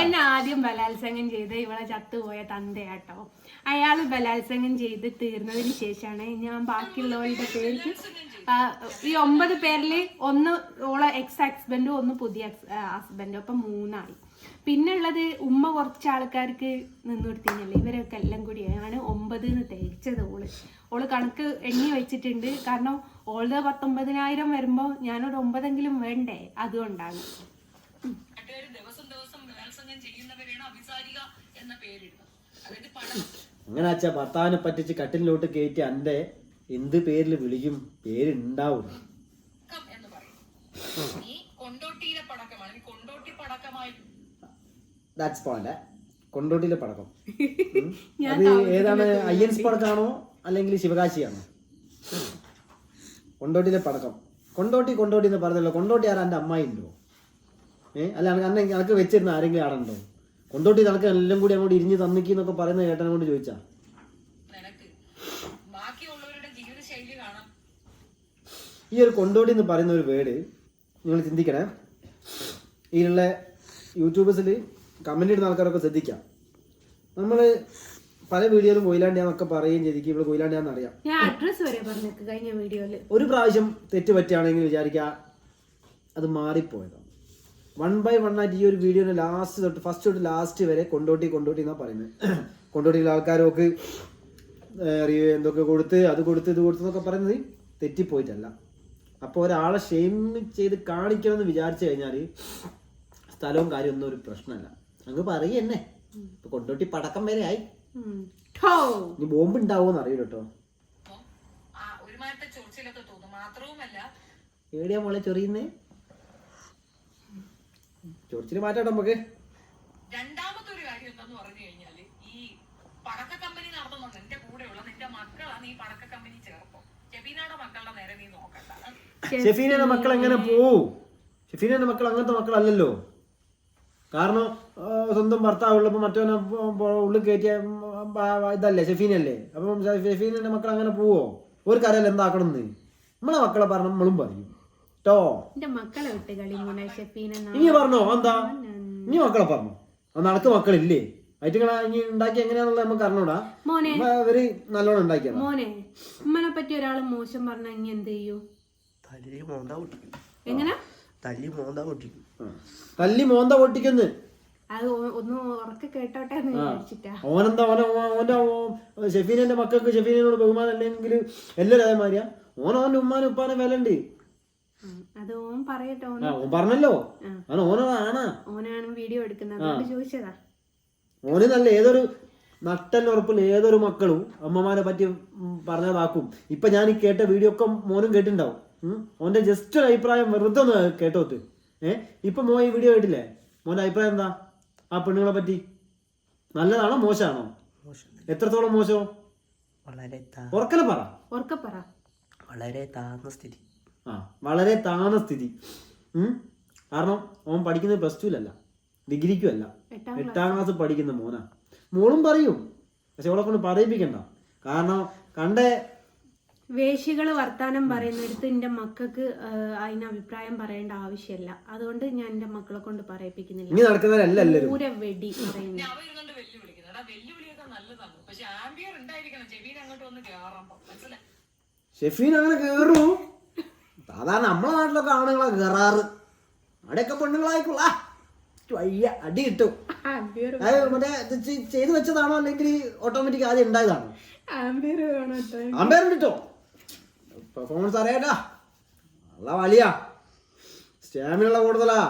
എന്നെ ആദ്യം ബലാത്സംഗം ചെയ്ത് ഇവളെ ചത്തുപോയ തന്തയാട്ടോ. അയാള് ബലാത്സംഗം ചെയ്ത് തീർന്നതിന് ശേഷമാണ് ഞാൻ ബാക്കിയുള്ളവരുടെ പേർക്ക് ഈ 9 പേരിൽ ഒന്ന് ഓളെ എക്സ് ഹസ്ബൻഡും ഒന്ന് പുതിയ ഹസ്ബൻഡും, അപ്പം 3 പിന്നെ ഉള്ളത് ഉമ്മ കുറച്ച് ആൾക്കാർക്ക് നിന്ന് കൊടുത്തില്ലേ, ഇവരൊക്കെ എല്ലാം കൂടിയാണ് 9 തേച്ചത്. ഓള് കണക്ക് എണ്ണി വെച്ചിട്ടുണ്ട്. കാരണം ഓള് 19,000 വരുമ്പോ ഞാനൊരു 9 വേണ്ടേ, അതുകൊണ്ടാണ്. അങ്ങനെ വെച്ചാ ഭർത്താവിനെ പറ്റിച്ച് കട്ടിലോട്ട് കയറ്റി അന്റെ എന്ത് പേരിൽ വിളിക്കും, പേരുണ്ടാവും. കൊണ്ടോട്ടിയിലെ പടക്കം അത് ഏതാണ്? അയ്യൻസ് പടക്കാണോ അല്ലെങ്കിൽ ശിവകാശിയാണോ? കൊണ്ടോട്ടിയിലെ പടക്കം. കൊണ്ടോട്ടി എന്ന് പറഞ്ഞല്ലോ. കൊണ്ടോട്ടി ആരാ? എൻ്റെ അമ്മായി ഉണ്ടോ? അല്ല അനക്ക് വെച്ചിരുന്ന ആരെങ്കിലും ആടുണ്ടോ? കൊണ്ടോട്ടി തനക്ക് എല്ലാം കൂടി അങ്ങോട്ട് ഇരിഞ്ഞ് തന്നിക്കുന്നൊക്കെ പറയുന്ന കേട്ടനെ കൊണ്ട് ചോദിച്ചാ. ഈ ഒരു കൊണ്ടോട്ടി എന്ന് പറയുന്ന ഒരു വേർഡ് നിങ്ങൾ ചിന്തിക്കണേ. ഇതിലുള്ള യൂട്യൂബേഴ്സിൽ കമന്റ് ഇടുന്ന ആൾക്കാരൊക്കെ ശ്രദ്ധിക്കാം. നമ്മള് പല വീഡിയോയിലും കൊയിലാണ്ടിയാന്നൊക്കെ പറയുകയും ചെയ്തിരിക്കും. ഇവിടെ കൊയിലാണ്ടിയാന്ന് അറിയാം. ഞാൻ അഡ്രസ് വരെ പറഞ്ഞേക്ക് കഴിഞ്ഞ വീഡിയോയില്. ഒരു പ്രാവശ്യം തെറ്റ് പറ്റുകയാണെങ്കിൽ വിചാരിക്കുക അത് മാറിപ്പോയതാണ്. 1 by 1 ആയിട്ട് ഈ ഒരു വീഡിയോയുടെ ലാസ്റ്റ് തൊട്ട് ഫസ്റ്റ് തൊട്ട് ലാസ്റ്റ് വരെ കൊണ്ടോട്ടി എന്നാ പറയുന്നത്. കൊണ്ടോട്ടിയിലെ ആൾക്കാരൊക്കെ എന്തൊക്കെ കൊടുത്ത് അത് കൊടുത്ത് ഇത് കൊടുത്തെന്നൊക്കെ പറയുന്നത് തെറ്റിപ്പോയിട്ടല്ല. അപ്പോൾ ഒരാളെ ഷെയിം ചെയ്ത് കാണിക്കണമെന്ന് വിചാരിച്ചു കഴിഞ്ഞാൽ സ്ഥലവും കാര്യമൊന്നും ഒരു പ്രശ്നമല്ല. അങ്ങ് പറയന്നെ. ഇപ്പൊ കൊണ്ടോട്ടി പടക്കം വരെ ആയി. ഇനി ബോംബ് ഉണ്ടാവുമെന്ന് അറിയില്ല കേട്ടോ. എവിടെയാ മോളെ ചൊറിയുന്നേ? ചൊറിച്ചില് മാറ്റാട്ടോ നമുക്ക്. രണ്ടാമത്തെ ഒരു കാര്യം എന്താന്ന് പറഞ്ഞു കഴിഞ്ഞാല് ഈ പടക്ക കമ്പനി നടത്തുന്നുണ്ട്. എന്റെ കൂടെയുള്ള നിന്റെ മക്കളാണ് ഈ പടക്ക കമ്പനി ചേർപ്പോ. ഷെഫീനയുടെ മക്കളുടെ നേരെ നീ നോക്കണ്ട. ഷെഫീനയുടെ മക്കൾ എങ്ങനെ പോവും? ഷെഫീനയുടെ മക്കൾ അങ്ങനത്തെ മക്കളല്ലല്ലോ. കാരണം സ്വന്തം ഭർത്താവുള്ളപ്പോ മറ്റവനെ ഉള്ളിൽ കയറ്റിയ ഇതല്ലേ ഷെഫീനല്ലേ. അപ്പം ഷെഫീനന്റെ മക്കൾ അങ്ങനെ പോവോ? ഒരു കരയിൽ എന്താക്കണമെന്ന് നമ്മളെ മക്കളെ പറഞ്ഞ നമ്മളും പറയും കേട്ടോ. ഇനി പറഞ്ഞോ എന്താ? ഇനി മക്കളെ പറഞ്ഞോ. നടക്ക് മക്കളില്ലേ? ഐറ്റുകളെ ഇനി ഉണ്ടാക്കി എങ്ങനെയാണെന്നുള്ളത് നമുക്ക് അറിഞ്ഞൂടാ. അവര് നല്ലോണം ഉണ്ടാക്കിയ മോനെ ഉമ്മനെ പറ്റി ഒരാള് മോശം പറഞ്ഞ ഇനി എന്ത് ചെയ്യൂ? എങ്ങനെ തല്ലി മോന്ത പൊട്ടിക്കുന്നു. അത് ഒന്ന് ഉറക്കെ കേട്ടോട്ടെ എന്ന് വിചാരിച്ചിട്ടാ. ഓനെന്താ ഓന്റെ ഷെഫീനന്റെ മക്കൾക്ക് ഷെഫീനോട് ബഹുമാനം അല്ലെങ്കിൽ എല്ലാവരും അതേമാതിരിയാ. ഓന്റെ ഉമ്മാനും ഉപ്പാനും വില ഉണ്ട്. അത് ഓൻ പറയട്ടെ. ഓൻ പറഞ്ഞല്ലോ ഓനാണ് വീഡിയോ എടുക്കുന്നത് ചോദിച്ചതാ. ഓന് നല്ല ഏതൊരു നട്ടലുറപ്പിൽ ഏതൊരു മക്കളും അമ്മമാരെ പറ്റി പറഞ്ഞതാക്കും. ഇപ്പൊ ഞാൻ ഈ കേട്ട വീഡിയോ ഒക്കെ മോനും കേട്ടിണ്ടാവും. ഓന്റെ ജസ്റ്റ് ഒരു അഭിപ്രായം വെറുതെ ഒന്ന് കേട്ടോത്ത്. ഇപ്പൊ മോ ഈ വീഡിയോ കേട്ടില്ലേ? മോന്റെ അഭിപ്രായം എന്താ ആ പെണ്ണുങ്ങളെ പറ്റി? നല്ലതാണോ മോശമാണോ? എത്രത്തോളം മോശമോ? ഉറക്കല പറ. വളരെ താഴ്ന്ന സ്ഥിതി. വളരെ താഴ്ന്ന സ്ഥിതി. കാരണം ഓൻ പഠിക്കുന്നത് +2-ലല്ല, ഡിഗ്രിക്കുമല്ല, 8ാം ക്ലാസ് പഠിക്കുന്ന മോനാ. മോളും പറയും. പക്ഷെ അവളെ കൊണ്ട് പറയിപ്പിക്കണ്ട. കാരണം കണ്ടേ വേശികള് വർത്താനം പറയുന്നിടത്ത് എന്റെ മക്കൾക്ക് അതിന് അഭിപ്രായം പറയേണ്ട ആവശ്യമില്ല. അതുകൊണ്ട് ഞാൻ എന്റെ മക്കളെ കൊണ്ട് പറയിപ്പിക്കുന്നില്ല. ഇനി നടക്കുന്നവരല്ല വെടി പറയുന്നത്. ഷെഫീൻ അങ്ങനെ കേറൂ. സാധാരണ നമ്മളെ നാട്ടിലൊക്കെ ആണുങ്ങളെ കേറാറ്. അവിടെയൊക്കെ പെണ്ണുങ്ങളായിക്കൊള്ള വയ്യ അടി കിട്ടും. മറ്റേ ചെയ്തു വെച്ചതാണോ അല്ലെങ്കിൽ ഓട്ടോമാറ്റിക് ആദ്യം ഉണ്ടായതാണോ? ആമ്പയർ കിട്ടോ? പെർഫോമൻസ് അറിയാട്ടാ. നല്ല വലിയ സ്റ്റാമിനുള്ള കൂടുതലാ.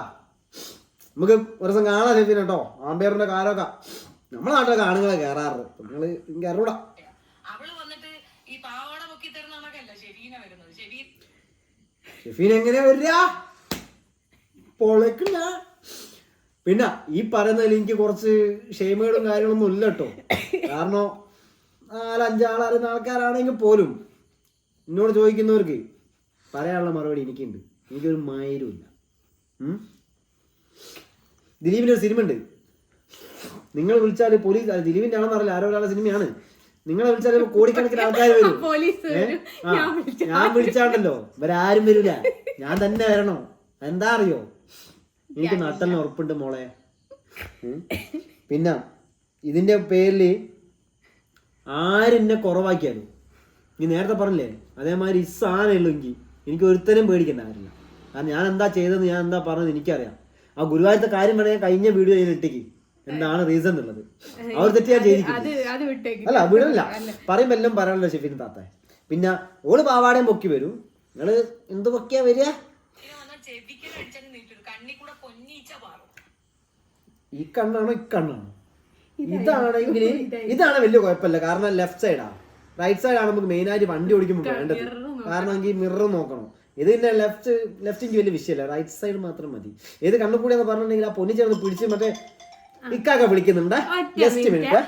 നമുക്ക് ഒരു ദിവസം കാണാം ഷെഫീൻ കേട്ടോ. ആമ്പയറിന്റെ കാലമൊക്കെ നമ്മളെ നാട്ടിലൊക്കെ ആണുങ്ങളെ കയറാറ്. നിങ്ങള് എനിക്ക് അറിയൂടാ. ഷെഫീൻ എങ്ങനെയാ വരിക? പൊളക്കില്ല. പിന്നെ ഈ പറയുന്നതിൽ എനിക്ക് കുറച്ച് ഷെയ്മേടും കാര്യങ്ങളൊന്നും ഇല്ല കേട്ടോ. കാരണം 4-5 ആളറിയുന്ന ആൾക്കാരാണെങ്കിൽ പോലും എന്നോട് ചോദിക്കുന്നവർക്ക് പറയാനുള്ള മറുപടി എനിക്കുണ്ട്. എനിക്കൊരു മൈരുമില്ല. ദിലീപിൻ്റെ ഒരു സിനിമ ഉണ്ട്. നിങ്ങൾ വിളിച്ചാൽ പോലീസ്, ദിലീപിന്റെ ആണെന്ന് അറിയില്ല, ആരോ ഒരാളുടെ സിനിമയാണ്. നിങ്ങളെ വിളിച്ചാൽ കോടിക്കണക്കിന് ആൾക്കാർ വരും. ഞാൻ വിളിച്ചാണ്ടല്ലോ ഇവരാരും വരില്ല, ഞാൻ തന്നെ വരണോ? എന്താ അറിയോ? എനിക്ക് നട്ടലിന് ഉറപ്പുണ്ട് മോളെ. പിന്നെ ഇതിന്റെ പേരിൽ ആരെന്നെ കുറവാക്കിയാലും, നീ നേരത്തെ പറഞ്ഞില്ലേ അതേമാതിരി ഈ സാധനം ഉള്ളെങ്കിൽ എനിക്ക് ഒരുത്തരം പേടിക്കേണ്ട കാര്യമില്ല. കാരണം ഞാൻ എന്താ ചെയ്തതെന്ന്, ഞാൻ എന്താ പറഞ്ഞത് എനിക്കറിയാം. ആ ഗുരുവായൂരത്തെ കാര്യം വേണമെങ്കിൽ കഴിഞ്ഞ വീഡിയോ ഞാൻ ഇട്ടേക്ക് എന്താണ് റീസൺ ഉള്ളത്. അവർ തെറ്റ് ഞാൻ ചെയ്തിരിക്കുന്നു. അല്ല വിടില്ല, പറയുമ്പോ എല്ലാം പറയാനല്ലോ ഷെഫീൻ താത്ത. പിന്നെ ഓള് പാവാടയും പൊക്കി വരും. നിങ്ങള് എന്ത് പൊക്കിയാ വരിക? ഈ കണ്ണാണോ ഈ കണ്ണാണോ? ഇതാണെങ്കിൽ ഇതാണ് വലിയ കുഴപ്പമില്ല. കാരണം ലെഫ്റ്റ് സൈഡാ. റൈറ്റ് സൈഡാണ് നമുക്ക് മെയിൻ ആയിട്ട് വണ്ടി ഓടിക്കുമ്പോൾ വേണ്ടത്. കാരണം എനിക്ക് മിറർ നോക്കണം. ഇത് പിന്നെ ലെഫ്റ്റ് എനിക്ക് വലിയ വിഷയമല്ല, റൈറ്റ് സൈഡ് മാത്രം മതി. ഏത് കണ്ണു കൂടി എന്ന് പറഞ്ഞിട്ടുണ്ടെങ്കിൽ ആ പൊന്നി ചേർന്ന് പിടിച്ച് മറ്റേ ഇക്കാക്ക വിളിക്കുന്നുണ്ട്. ജസ്റ്റ് മിനിറ്റ്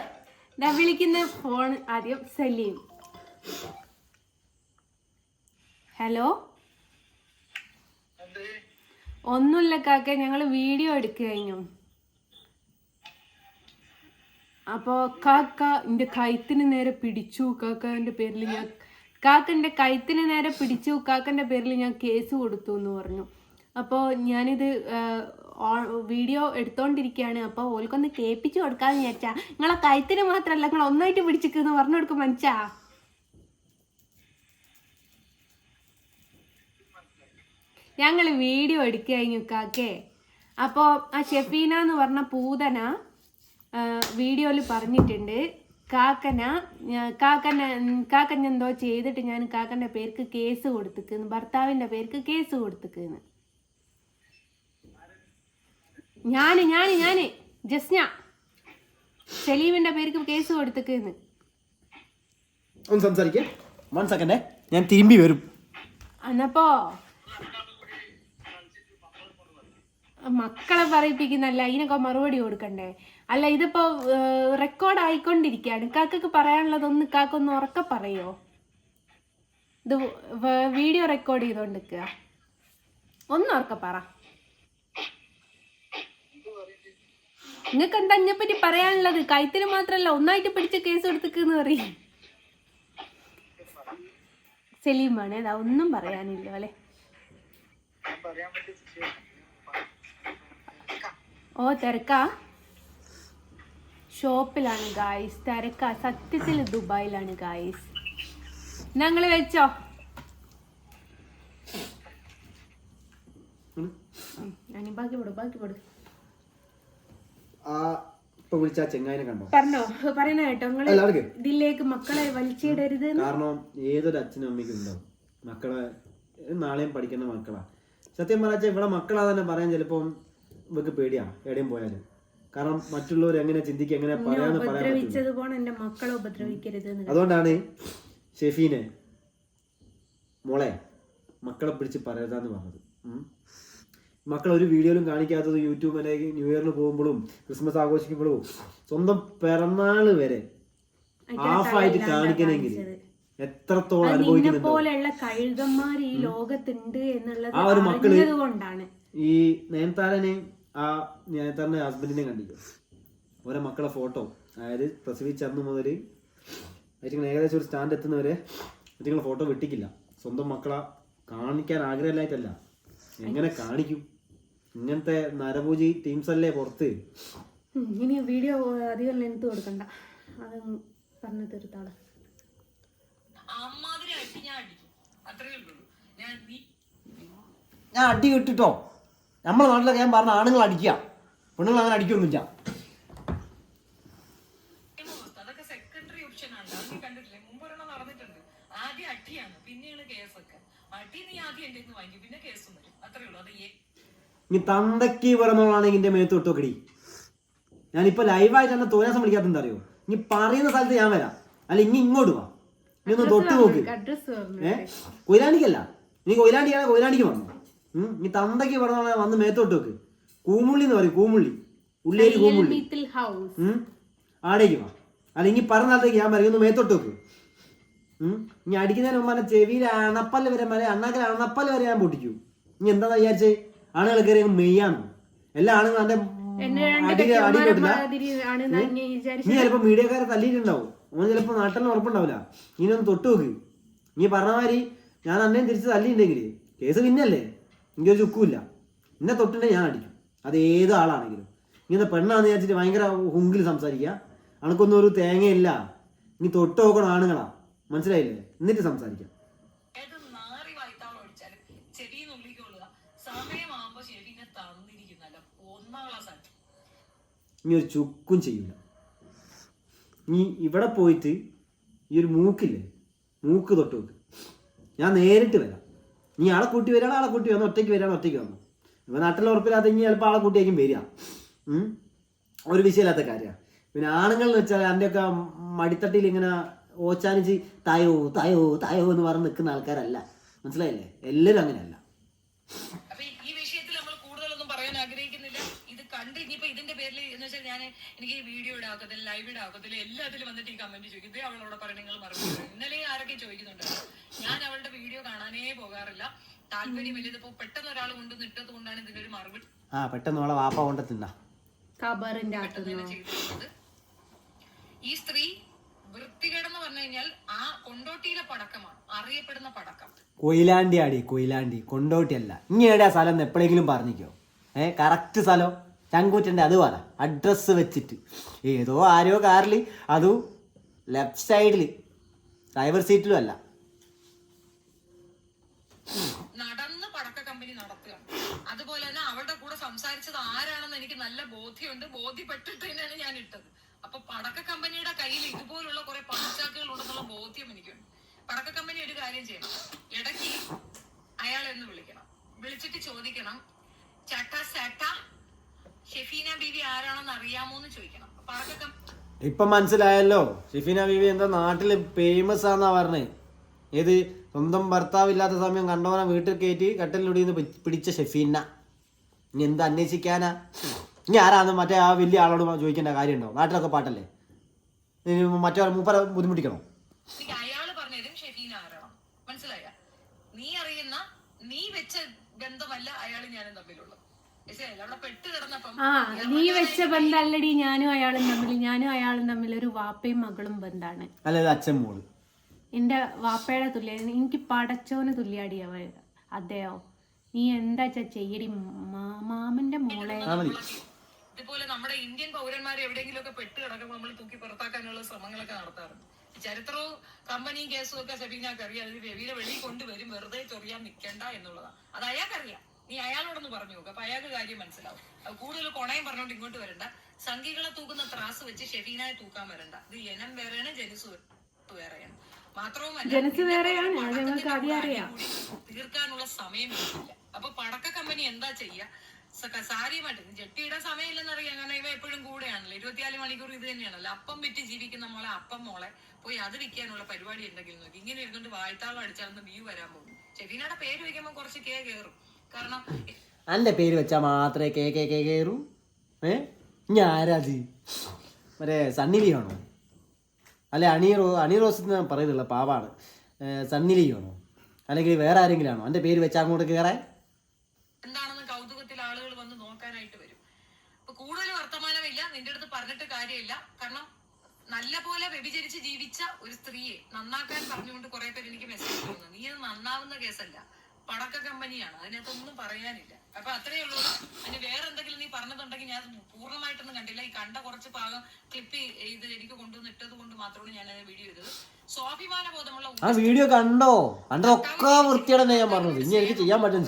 വിളിക്കുന്ന ഫോൺ ആദ്യം സലീം. ഹലോ, ഒന്നുമില്ല കാക്ക, ഞങ്ങള് വീഡിയോ എടുക്കുക കഴിഞ്ഞു. അപ്പോ കാക്ക എന്റെ കഴുത്തിന് നേരെ പിടിച്ചു. കാക്കന്റെ പേരിൽ ഞാൻ കാക്കന്റെ കഴുത്തിന് നേരെ പിടിച്ചു. കാക്കന്റെ പേരിൽ ഞാൻ കേസ് കൊടുത്തു എന്ന് പറഞ്ഞു. അപ്പോൾ ഞാനിത് വീഡിയോ എടുത്തോണ്ടിരിക്കുകയാണ്. അപ്പോൾ ഓൽക്കൊന്ന് കേൾപ്പിച്ചു കൊടുക്കാന്ന് വിചാരിച്ചാ. നിങ്ങളെ കയത്തിന് മാത്രല്ല നിങ്ങൾ ഒന്നായിട്ട് പിടിച്ചിരിക്കുന്നു പറഞ്ഞു കൊടുക്കും മനസ്സാ. ഞങ്ങൾ വീഡിയോ എടുക്കുക കഴിഞ്ഞുക്കാക്കേ. അപ്പോൾ ആ ഷെഫീന എന്ന് പറഞ്ഞ പൂതന വീഡിയോയിൽ പറഞ്ഞിട്ടുണ്ട് കാക്കൻ എന്തോ ചെയ്തിട്ട് ഞാൻ കാക്കൻ്റെ പേർക്ക് കേസ് കൊടുത്തിക്കുന്നു, ഭർത്താവിൻ്റെ പേർക്ക് കേസ് കൊടുത്തിക്കുന്നു. ഞാന് ജസ്ന സലീമിന്റെ പേർക്ക് കേസ് കൊടുത്തിക്കുന്നു. ഒന്ന് സംസാരിക്കേ, 1 സെക്കൻഡ്, ഞാൻ തിരുമ്പി വരും. എന്നപ്പോ മക്കളെ പറയിപ്പിക്കുന്നല്ല, ഇതിനൊക്കെ മറുപടി കൊടുക്കണ്ടേ? അല്ല, ഇതിപ്പോ റെക്കോർഡ് ആയിക്കൊണ്ടിരിക്കുകയാണ്. കാക്കക്ക് പറയാനുള്ളതൊന്ന് കാക്കൊന്ന് ഉറക്കെ പറയോ? ഇത് വീഡിയോ റെക്കോർഡ് ചെയ്തോണ്ടിരിക്കുക. ഒന്ന് ഉറക്കെ പറ. നിങ്ങൾക്ക് എന്താ എന്നെപ്പറ്റി പറയാനുള്ളത്? കൈത്തിന് മാത്രല്ല ഒന്നായിട്ട് പിടിച്ച കേസ് എടുത്തിക്കെന്ന് പറയും. സലീമാണ്, അതാ ഒന്നും പറയാനില്ല അല്ലെ? ഓ തിരക്കാ, ഷോപ്പിലാണ് ഗായ്സ്, തിരക്കാ. സത്യത്തിൽ ദുബായിലാണ് ഗായ്സ്. ഞങ്ങള് വെച്ചോ, ബാക്കി വിടും. ഇപ്പൊ വിളിച്ച ചെങ്ങായിനെ കണ്ടോ? പറഞ്ഞോ, പറയണ കേട്ടോ. നിങ്ങള് ഇതിലേക്ക് മക്കളെ വലിച്ചിടരുത്. കാരണം ഏതൊരു അച്ഛനും അമ്മയ്ക്കും ഉണ്ടാവും മക്കളെ, നാളെയും പഠിക്കുന്ന മക്കളാ. സത്യം പറഞ്ഞാൽ ഇവിടെ മക്കളാ തന്നെ പറയാൻ ചിലപ്പം ഇവർക്ക് പേടിയാ എവിടെയും പോയാലും. കാരണം മറ്റുള്ളവർ എങ്ങനെ ചിന്തിക്കുക, എങ്ങനെ പറയാന്ന് പറയാൻ പറ്റില്ല. അതുകൊണ്ടാണ് ഷെഫീനെ മോളെ മക്കളെ പിടിച്ച് പറയരുതാന്ന് പറഞ്ഞത്. മക്കൾ ഒരു വീഡിയോയിലും കാണിക്കാത്തത് യൂട്യൂബിലേക്ക് ന്യൂ ഇയറിന് പോകുമ്പോഴും ക്രിസ്മസ് ആഘോഷിക്കുമ്പോഴും സ്വന്തം പിറന്നാള് വരെ ഹാഫായിട്ട് കാണിക്കണമെങ്കിൽ എത്രത്തോളം അനുഭവിക്കുന്നുണ്ട് ആ ഒരു മക്കള്. ഈ നയൻതാരനെ ആ നയൻതാരന്റെ ഹസ്ബൻഡിനെ കണ്ടില്ല, ഓരോ മക്കളെ ഫോട്ടോ, അതായത് പ്രസവിച്ച അന്ന് മുതൽ ഏകദേശം ഒരു സ്റ്റാൻഡ് എത്തുന്നവരെ നിങ്ങൾ ഫോട്ടോ വെട്ടിക്കില്ല. സ്വന്തം മക്കളെ കാണിക്കാൻ ആഗ്രഹമില്ലായിട്ടല്ല, എങ്ങനെ കാണിക്കും? ഇങ്ങനത്തെ നരഭൂജി ടീംസ് അല്ലേ പുറത്ത്. ഇനി വീഡിയോ അധികം ലെങ്ത് കൊടുക്കണ്ട, അത് പറഞ്ഞു തീർത്താള്. ഞാൻ അടി കിട്ടിട്ടോ, നമ്മളെ നാട്ടിലൊക്കെ ഞാൻ പറഞ്ഞ ആണുങ്ങൾ അടിക്കുക, പെണ്ണുങ്ങൾ അങ്ങനെ അടിക്കൊന്നുമില്ല. അതൊക്കെ സെക്കൻഡറി ഓപ്ഷനാണ്. അത് കണ്ടിട്ടില്ലേ, മുമ്പൊരെണ്ണം നടന്നിട്ടുണ്ട്. ആദ്യം അടിയാണ്, പിന്നെയാണ് കേസൊക്കെ. അടി നീ ആദ്യം എന്റെ വാങ്ങി, പിന്നെ കേസും വരും, അത്രേ ഉള്ളൂ. അത് നീ തന്തക്ക് പറഞ്ഞോളാണെങ്കിൽ എന്റെ മേത്ത് തൊട്ടോക്കടി. ഞാനിപ്പോ ലൈവായിട്ട് എന്നെ തോന്നാസം വിളിക്കാത്ത അറിയോ? നീ പറയുന്ന സ്ഥലത്ത് ഞാൻ വരാം, അല്ല ഇങ്ങോട്ട് വാ, നീ ഒന്ന് തൊട്ട് നോക്ക്. കൊയിലാണ്ടിക്കല്ല, നീ കൊയിലാണ്ടിക്കാണ്, കൊയിലാണ്ടിക്ക് വന്നു. നീ തന്തക്ക് പറഞ്ഞോളാ വന്ന് മേത്ത് തൊട്ട് നോക്ക്. കൂമുള്ളി എന്ന് പറയും, കൂമുള്ളി, ഉള്ളേരി കൂമുള്ളി, ആടേക്ക് വാ. അല്ല ഇനി പറഞ്ഞ സ്ഥലത്തേക്ക് ഞാൻ പറയും, ഒന്ന് മേത്തൊട്ട് നോക്ക്. ഇനി അടിക്കുന്നതിന് മുമ്പ് എന്നെ ചെവിയിലെ അണപ്പല്ല് വരെ അണ്ണാക്കിലെ അണപ്പല്ല് വരെ ഞാൻ പൊട്ടിക്കൂ. ഇനി എന്താ വിചാരിച്ചേ? ആണുകൾ കയറി മെയ്യാന്ന്. എല്ലാ ആണുങ്ങളും എന്റെ അടിയിലോട്ടില്ല. നീ ചിലപ്പോ മീഡിയക്കാരെ തല്ലിയിട്ടുണ്ടാവും, ഓന് ചിലപ്പോ നാട്ടിൽ ഉറപ്പുണ്ടാവില്ല. ഇനി ഒന്ന് തൊട്ട് നോക്ക്. നീ പറഞ്ഞ മാതിരി ഞാൻ അന്നേം തിരിച്ച് തല്ലിയിട്ടുണ്ടെങ്കിൽ കേസ് പിന്നല്ലേ, എനിക്കൊരു ചുക്കുമില്ല. എന്നെ തൊട്ടുണ്ടെങ്കിൽ ഞാൻ അടിക്കും, അത് ഏത് ആളാണെങ്കിലും. ഇങ്ങനെ പെണ്ണാന്ന് വിചാരിച്ചിട്ട് ഭയങ്കര ഹുങ്കിൽ സംസാരിക്കുക, അനക്കൊന്നും ഒരു തേങ്ങയില്ല. നീ തൊട്ട് നോക്കണം ആണുങ്ങളാ, മനസ്സിലായില്ലേ? എന്നിട്ട് സംസാരിക്കാം. നീ ഒരു ചുക്കും ചെയ്യൂല. നീ ഇവിടെ പോയിട്ട് ഈ ഒരു മൂക്കില്ലേ, മൂക്ക് തൊട്ട് നോക്ക്. ഞാൻ നേരിട്ട് വരാം, നീ ആളെ കൂട്ടി വരാണ്, ആളെ കൂട്ടി വന്നു, ഒറ്റയ്ക്ക് വരാണ്, ഒറ്റയ്ക്ക് വന്നു. ഇപ്പം നാട്ടിൽ ഉറപ്പില്ലാത്ത ഇനി ചിലപ്പോൾ ആളെ കൂട്ടിയായിരിക്കും വരിക. ഒരു വിഷയമില്ലാത്ത കാര്യമാണ്. പിന്നെ ആണുങ്ങൾ എന്ന് വെച്ചാൽ അതിൻ്റെയൊക്കെ മടിത്തട്ടിയിൽ ഇങ്ങനെ ഓച്ചാനിച്ച് തായോ തായോ തായോ എന്ന് പറഞ്ഞ് നിൽക്കുന്ന ആൾക്കാരല്ല, മനസ്സിലായില്ലേ? എല്ലാവരും അങ്ങനെയല്ല. ഈ വിഷയത്തിൽ നമ്മൾ കൂടുതലൊന്നും പറയാൻ ആഗ്രഹിക്കുന്നില്ല. ഇത് കണ്ട് ഇനിയിപ്പോ ഇതിന്റെ പേരിൽ എന്ന് വെച്ചാൽ ഞാൻ എനിക്ക് ഈ വീഡിയോ ഇടാക്കത്തില്ല, ലൈവ് ഇടാക്കത്തില്ല, എല്ലാത്തിലും വന്നിട്ട് ഈ കമന്റ് ചോദിക്കും, ഇതേ അവളോട് പറയണ നിങ്ങൾ മറുപടി. ഇന്നലെ ആരൊക്കെ ചോദിക്കുന്നുണ്ട്, ഞാൻ അവളുടെ വീഡിയോ കാണാനേ പോകാറില്ല, താല്പര്യമില്ല. ഇതിപ്പോ പെട്ടെന്ന് ഒരാൾ കൊണ്ട് നിട്ടത് കൊണ്ടാണ് ഇതിനൊരു മറുപടി. പെട്ടെന്ന് അവളെ വാപ്പ കൊണ്ട് തിന്നാ ചെയ്തിട്ടുള്ളത്. ഈ സ്ത്രീ വൃത്തികേടെന്ന് പറഞ്ഞു കഴിഞ്ഞാൽ ആ കൊണ്ടോട്ടിയിലെ പടക്കമാണ് അറിയപ്പെടുന്ന പടക്കം. കൊയിലാണ്ടി ആടി, കൊയിലാണ്ടി, കൊണ്ടോട്ടി അല്ല. ഇനി എവിടെയാ സ്ഥലം എപ്പോഴെങ്കിലും പറഞ്ഞിക്കോ? കറക്റ്റ് സ്ഥലം ചങ്കൂറ്റൻ്റെ അത് പറ അഡ്രസ്സ് വെച്ചിട്ട് ഏതോ ആരോ കാറിൽ അതും ലെഫ്റ്റ് സൈഡിൽ ഡ്രൈവർ സീറ്റിലും അല്ല. നടന്ന് പടക്ക കമ്പനി നടത്തുകയാണ്. അതുപോലെ തന്നെ അവളുടെ കൂടെ സംസാരിച്ചത് ആരാണെന്ന് എനിക്ക് നല്ല ബോധ്യമുണ്ട്. ബോധ്യപ്പെട്ടിട്ട് തന്നെയാണ് ഞാൻ ഇട്ടത്. അപ്പൊ പടക്ക കമ്പനിയുടെ കയ്യിൽ ഇതുപോലുള്ള കുറെ പണച്ചാക്കുകൾ ഉണ്ടെന്നുള്ള ബോധ്യം എനിക്കുണ്ട്. പടക്ക കമ്പനി ഒരു കാര്യം ചെയ്യണം, ഇടയ്ക്ക് അയാളെന്ന് വിളിക്കണം, വിളിച്ചിട്ട് ചോദിക്കണം, ചേട്ടാ ഷെഫീന ബീവി ആരാണെന്ന് അറിയാമോന്ന് ചോദിക്കണം. പടക്ക ഇപ്പം മനസ്സിലായല്ലോ ഷെഫീന ബീവി എന്താ നാട്ടില് ഫേമസ് ആണെന്നാ പറഞ്ഞേ. ഏത് സ്വന്തം ഭർത്താവില്ലാത്ത സമയം കണ്ടവനെ വീട്ടിൽ കയറ്റി കട്ടലിലൊടിന്ന് പിടിച്ച ഷെഫീന. ഇനി എന്താ അന്വേഷിക്കാനാ? ഇനി ആരാന്ന് മറ്റേ ആ വലിയ ആളോട് ചോദിക്കേണ്ട കാര്യമുണ്ടോ? നാട്ടിലൊക്കെ പാട്ടല്ലേ, മറ്റേ മൂപ്പരെ ബുദ്ധിമുട്ടിക്കണോ? അയാള് പറഞ്ഞതും ഷെഫീന ആരാണ് മനസ്സിലായ? നീ അറിയുന്ന നീ വെച്ച ബന്ധമല്ല അയാളും ഞാനും തമ്മിലുള്ളത്. അവിടെ പെട്ട് കിടന്നപ്പം നീ വെച്ച ബന്ധല്ലടി ഞാനും അയാളും തമ്മിൽ ഒരു വാപ്പയും മകളും ബന്ധാണ്. അല്ല അച്ഛൻ മോള് എന്റെ വാപ്പയുടെ തുല്യ, എനിക്ക് പടച്ചോന് തുല്യാടി അവ. അതെയോ നീ എന്താ ചെയ്യടി മാമന്റെ മോളെ. ഇതുപോലെ നമ്മുടെ ഇന്ത്യൻ പൗരന്മാർ എവിടെയെങ്കിലും ഒക്കെ പെട്ട് കിടക്കുമ്പോൾ നമ്മൾ തൂക്കി പുറത്താക്കാനുള്ള ശ്രമങ്ങളൊക്കെ നടത്താറുണ്ട്. ചരിത്രവും കമ്പനിയും കേസും ഒക്കെ ഷെഫീനക്ക് അറിയാം. അത് രവിയുടെ വെളിയിൽ കൊണ്ടുവരും, വെറുതെ ചൊറിയാൻ നിൽക്കണ്ട എന്നുള്ളതാണ്. അത് അയാൾക്കറിയാം. നീ അയാളോടൊന്ന് പറഞ്ഞു നോക്ക്, അപ്പൊ അയാൾക്ക് കാര്യം മനസ്സിലാവും. അത് കൂടുതൽ കൊണയം പറഞ്ഞോണ്ട് ഇങ്ങോട്ട് വരണ്ട. സംഘികളെ തൂക്കുന്ന ത്രാസ് വെച്ച് ഷെഫീനായെ തൂക്കാൻ വരണ്ട. ഇത് ജനം വേറെയാണ്, ജനുസ് വേറെയാണ്. മാത്രവുമല്ല തീർക്കാനുള്ള സമയം ഇല്ല. അപ്പൊ പടക്ക കമ്പനി എന്താ ചെയ്യാ? സാരിയുമായിട്ട് ജെട്ടിയുടെ സമയമില്ലെന്നറിയാം. കാരണം ഇവ എപ്പോഴും കൂടെയാണല്ലോ, 24 മണിക്കൂർ ഇത് തന്നെയാണല്ലോ. അപ്പം വിറ്റ് ജീവിക്കുന്ന മോളെ മോളെ പോയി അത് വിൽക്കാനുള്ള പരിപാടി എന്തെങ്കിലും നോക്കി. ഇങ്ങനെ ഇരുന്നുകൊണ്ട് വായ്ത്താളം അടിച്ചാലൊന്നും വ്യൂ വരാൻ പോകും. ഷെഫീനയുടെ പേര് വയ്ക്കുമ്പോൾ കുറച്ച് കയറും. കാരണം എൻ്റെ പേര് വെച്ചാൽ മാത്രമേ കയറും. ഞാരാജ് മറ്റേ സണ്ണിലിയാണോ? അല്ലെ അണിറോസ് എന്ന് പറയുന്നില്ല, പാവാണ്. സണ്ണിലിയാണോ അല്ലെങ്കിൽ വേറെ ആരെങ്കിലും ആണോ എൻ്റെ പേര് വെച്ചാൽ അങ്ങോട്ട് കയറാൻ? എന്താണെന്ന് കൗതുകത്തിൽ ആളുകൾ വന്ന് നോക്കാനായിട്ട് വരും. അപ്പൊ കൂടുതൽ വർത്തമാനമില്ല, നിന്റെ അടുത്ത് പറഞ്ഞിട്ട് കാര്യമില്ല. കാരണം നല്ല പോലെ വ്യഭിചരിച്ച് ജീവിച്ച ഒരു സ്ത്രീയെ നന്നാക്കാൻ പറഞ്ഞുകൊണ്ട് കുറെ പേര് എനിക്ക് മെസ്സേജ് ചെയ്യുന്നു. നീ അത് നന്നാവുന്ന കേസല്ല, പടക്ക കമ്പനിയാണ്, അതിനകത്തൊന്നും പറയാനില്ല. അപ്പൊ അത്രയേ ഉള്ളൂ. അതിന് വേറെ എന്തെങ്കിലും നീ പറഞ്ഞതുണ്ടെങ്കിൽ ഞാൻ പൂർണ്ണമായിട്ടൊന്നും കണ്ടില്ല. ഈ കണ്ട കുറച്ച് ഭാഗം ക്ലിപ്പ് ചെയ്ത് എനിക്ക് കൊണ്ടുവന്ന് ഇട്ടത് കൊണ്ട് മാത്രമാണ് ഞാൻ വീഡിയോ ചെയ്തത്. സ്വാഭിമാന ബോധമുള്ള ആ വീഡിയോ കണ്ടൊക്കെ വൃത്തിയാണെന്ന് ഞാൻ പറഞ്ഞത്. ഇനി എനിക്ക് ചെയ്യാൻ പറ്റും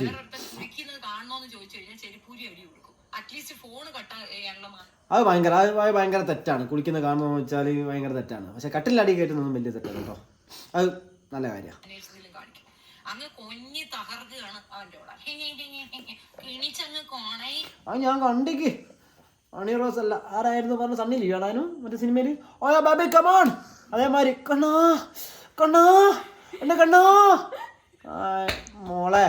കുടിക്കുന്നത് കാണണോന്ന് ചോദിച്ചു കഴിഞ്ഞാൽ ചെരിപ്പൂരി അടി കൊടുക്കും. അറ്റ്ലീസ്റ്റ് ഫോൺ കട്ട് ചെയ്യാനുള്ള അത് ഭയങ്കര തെറ്റാണ്. കുളിക്കുന്നത് കാണുന്നതെന്ന് വെച്ചാൽ ഭയങ്കര തെറ്റാണ്. പക്ഷെ കട്ടിലടി കയറ്റുന്നതും വലിയ തെറ്റാണ് കേട്ടോ. അത് നല്ല കാര്യമാണ്. അങ്ങ് കൊഞ്ഞി തകർക്കുകയാണ് അവന്റെ കൂടെ. അത് ഞാൻ കണ്ടിക്ക് അണി റോസ് അല്ല ആരായിരുന്നു പറഞ്ഞ സണ്ണിലി കാണാനും മറ്റേ സിനിമയില് ഓ ബാബി കമോൺ അതേമാതിരി കണ്ണാ എന്റെ കണ്ണാ മോളെ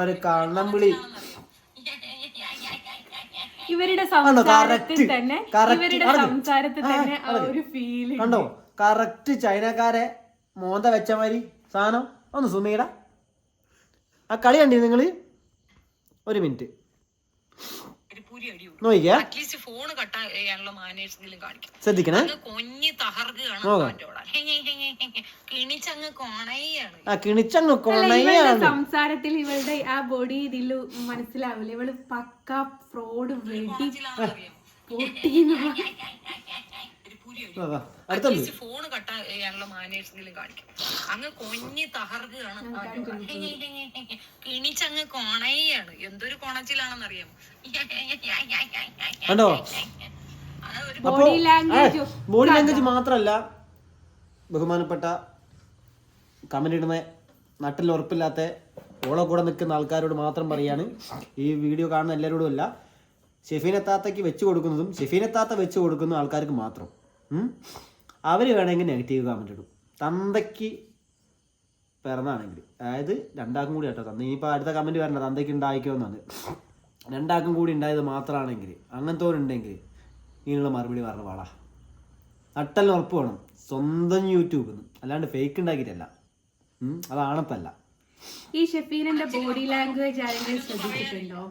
ഒരു കണ്ണം വിളി. ഇവരുടെ സംസാരത്തിൽ തന്നെ ഒരു ഫീൽ കണ്ടോ? കറക്റ്റ് ചൈനക്കാരെ മോന്ത വെച്ച മാതിരി സാധനം. ഒന്ന് സുമീട ആ കളി കണ്ടി നിങ്ങള്? ഒരു മിനിറ്റ് നോക്കിയാ ശ്രദ്ധിക്കണേ. സംസാരത്തിൽ ഇവളുടെ ആ ബോഡി ഇതില് മനസ്സിലാവില്ല. ഇവള് പക്ക ഫ്രോഡ് വെടി ഫോണ് കട്ട് ചെയ്യാനുള്ള മാനേഴ്സെങ്കിലും കാണിക്കും. അങ്ങ് കൊഞ്ഞി തകർക്കുകയാണ്, കിണിച്ചങ്ങ് കൊണയാണ്. എന്തൊരു കൊണച്ചിലാണെന്ന് അറിയാമോ? ബോഡി ലാംഗ്വേജ് മാത്രല്ല, ബഹുമാനപ്പെട്ട കമന്റ് ഇടുന്ന നട്ടിൽ ഉറപ്പില്ലാത്ത ഓളെ കൂടെ നിൽക്കുന്ന ആൾക്കാരോട് മാത്രം പറയാണ്, ഈ വീഡിയോ കാണുന്ന എല്ലാവരോടും അല്ല, ഷെഫീനത്താത്തയ്ക്ക് വെച്ച് കൊടുക്കുന്നതും ഷെഫീനത്താത്ത വെച്ച് കൊടുക്കുന്ന ആൾക്കാർക്ക് മാത്രം. അവർ വേണമെങ്കിൽ നെഗറ്റീവ് കമൻറ്റ് ഇടും. തന്തയ്ക്ക് പിറന്നാണെങ്കിൽ, അതായത് രണ്ടാക്കും കൂടി കേട്ടോ. തന്ത ഇനിയിപ്പോൾ അടുത്ത കമൻറ്റ് വരണ്ട തന്തയ്ക്ക് ഉണ്ടായിക്കോന്നാണ്. രണ്ടാക്കും കൂടി ഉണ്ടായത് മാത്രമാണെങ്കിൽ, അങ്ങനത്തോരുണ്ടെങ്കിൽ ഇതിനുള്ള മറുപടി പറഞ്ഞ പാടാ. നട്ടലിന് ഉറപ്പ് വേണം, സ്വന്തം യൂട്യൂബിൽ നിന്ന്, അല്ലാണ്ട് ഫേക്ക് ഉണ്ടാക്കിയിട്ടല്ല. അതാണപ്പല്ല. ഈ ഷെഫീനന്റെ ബോഡി ലാംഗ്വേജ് ആരെങ്കിലും ശ്രദ്ധിച്ചിട്ടുണ്ടോ?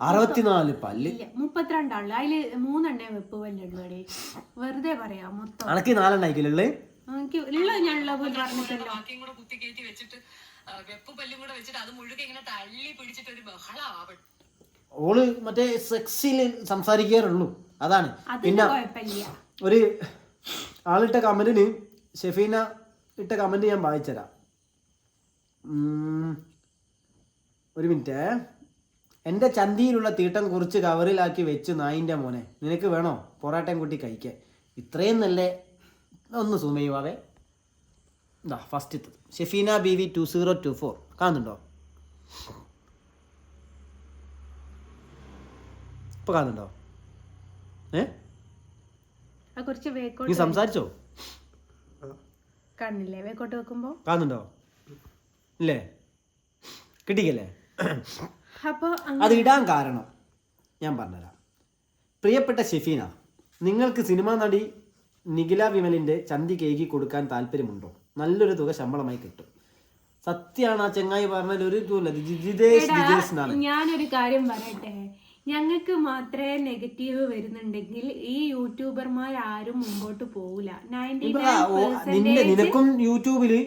64 പല്ല്, 32 ആള്, അതില് 3 വെപ്പ് പല്ലുള്ളൂ. വെറുതെ പറയാ, മൊത്തം അനക്ക് 4 ഉണ്ടായിക്കില്ലേ? എനിക്ക് ഉള്ള ഞാനുള്ള പോലെ പറഞ്ഞിട്ടല്ലോ. വെപ്പ് പല്ലും കൂടെ വെച്ചിട്ട് അത് മുഴുക്കെ ഇങ്ങനെ തള്ളി പിടിച്ചിട്ട് ഒരു ബഹളാവട്ടെ. ഓള് മറ്റേ സെക്സിൽ സംസാരിക്കാറുള്ളൂ, അതാണ്. പിന്നെ ഒരു ആളിട്ട കമന്റിന്, ഷെഫീന ഇട്ട കമന്റ് ഞാൻ വായിച്ചുതരാം. ഒരു മിനിറ്റ്. എൻ്റെ ചന്തിയിലുള്ള തീട്ടം കുറിച്ച് കവറിലാക്കി വെച്ച് നായിൻ്റെ മോനെ, നിനക്ക് വേണോ പൊറാട്ടയും കൂട്ടി കഴിക്കാൻ? ഇത്രയും നല്ല ഒന്ന് സുമയുവാവേ. എന്താ ഫസ്റ്റ് ഷെഫീന BV 2024 കാണുന്നുണ്ടോ? ഇപ്പൊ കാണുന്നുണ്ടോ? നീ സംസാരിച്ചോ? കണ്ണില്ലേ വേക്കോട്ട് വെക്കുമ്പോ? കാണുന്നുണ്ടോ? ഇല്ലേ? കിട്ടിക്കല്ലേ? അപ്പൊ അത് ഇടാൻ കാരണം ഞാൻ പറഞ്ഞുതരാം. പ്രിയപ്പെട്ട ഷെഫീന, നിങ്ങൾക്ക് സിനിമാ നടി നിഖില വിമലിന്റെ ചന്തി കേകി കൊടുക്കാൻ താല്പര്യമുണ്ടോ? നല്ലൊരു തുക ശമ്പളമായി കിട്ടും. സത്യമാണ് ആ ചെങ്ങായി പറഞ്ഞാൽ ഒരു ജിതേഷ്. ഞാനൊരു കാര്യം പറയട്ടെ, ഞങ്ങൾക്ക് മാത്രമേ നെഗറ്റീവ് വരുന്നുണ്ടെങ്കിൽ ഈ യൂട്യൂബർമാർ ആരും മുമ്പോട്ട് പോവില്ല. നിനക്കും യൂട്യൂബില്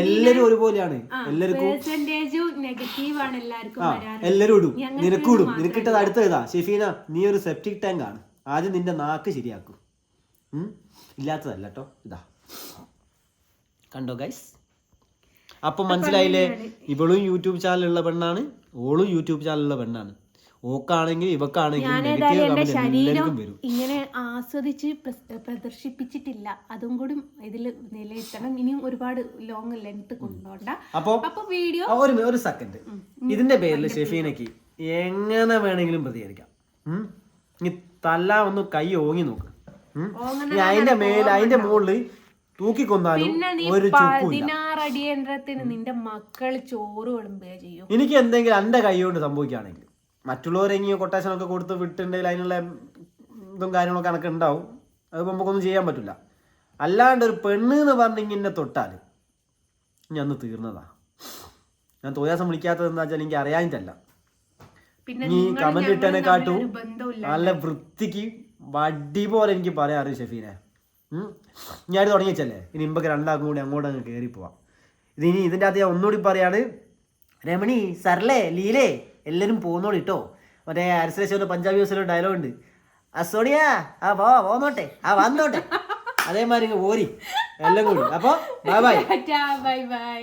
എല്ലാരും ഒരുപോലെയാണ്. എല്ലാവർക്കും നെഗറ്റീവ് ആണ് എല്ലാവർക്കും വരാറ്. എല്ലാരും ഇടും, നിനക്കും ഇടും. നിനക്കിട്ടത് അടുത്തതാ ഷെഫീന, നീ ഒരു സെപ്റ്റിക് ടാങ്ക് ആണ്. ആദ്യം നിന്റെ നാക്ക് ശരിയാക്കും. ഇല്ലാത്തതല്ല കേട്ടോ. ഇതാ കണ്ടോ ഗൈസ്? അപ്പൊ മനസ്സിലായില്ലേ? ഇവളും യൂട്യൂബ് ചാനലുള്ള പെണ്ണാണ്, ഓളും യൂട്യൂബ് ചാനലുള്ള പെണ്ണാണ്. ഓക്കാണെങ്കിൽ ഇവക്കാണെങ്കിൽ ഇങ്ങനെ ആസ്വദിച്ച് പ്രദർശിപ്പിച്ചിട്ടില്ല. അതും കൂടി ഇതിൽ നിലനിർത്തണം. ഇനിയും ഒരുപാട് ലോങ് ലെങ്ത് കൊണ്ടോണ്ട. അപ്പൊ വീഡിയോ ഒരു സെക്കൻഡ്. ഇതിന്റെ പേരിൽ ഷെഫീനക്ക് എങ്ങനെ വേണമെങ്കിലും പ്രതികരിക്കാം. നീ തല്ല ഒന്ന് കൈ ഓങ്ങി നോക്ക്. അതിന്റെ മുകളിൽ തൂക്കിക്കൊന്നാലും ഒരു 16 അടിയന്തരത്തിന് നിന്റെ മക്കള് ചോറ് വിളമ്പുക ചെയ്യും. എനിക്ക് എന്തെങ്കിലും എന്റെ കൈ കൊണ്ട് സംഭവിക്കുകയാണെങ്കിൽ, മറ്റുള്ളവരെങ്കിലും കൊട്ടേഷനൊക്കെ കൊടുത്ത് വിട്ടുണ്ടെങ്കിൽ അതിനുള്ള ഇതും കാര്യങ്ങളൊക്കെ കണക്ക് ഉണ്ടാവും. അത് നമുക്കൊന്നും ചെയ്യാൻ പറ്റില്ല. അല്ലാണ്ട് ഒരു പെണ്ണ് എന്ന് പറഞ്ഞെങ്കിൽ എന്നെ തൊട്ടാൽ ഞാൻ അന്ന് തീർന്നതാ. ഞാൻ തോയാസം വിളിക്കാത്തത് എന്താ വെച്ചാൽ എനിക്ക് അറിയാനിട്ടല്ല. നീ കമന്റ് ഇട്ടതിനെ കാട്ടു നല്ല വൃത്തിക്ക് വടി പോലെ എനിക്ക് പറയാറ് ഷെഫീനെ. ഞാൻ തുടങ്ങി വെച്ചല്ലേ, ഇനി ഇമ്പൊക്കെ രണ്ടാക്കും കൂടി അങ്ങോട്ട് അങ്ങ് കയറി പോവാം. ഇതിനി ഇതിൻ്റെ അകത്ത് ഞാൻ ഒന്നുകൂടി പറയാണ്. രമണി, സർലേ, ലീലേ എല്ലാവരും പോകുന്നോളൂ കേട്ടോ. മറ്റേ അരസലേശ്വരം പഞ്ചാബി ഹൗസിലൊരു ഡയലോഗ് ഉണ്ട്, അസോണിയ ആ പോന്നോട്ടെ, ആ വന്നോട്ടെ. അതേമാതിരി ഓരി എല്ലാം കൂടി. അപ്പോൾ ബൈ ബൈ.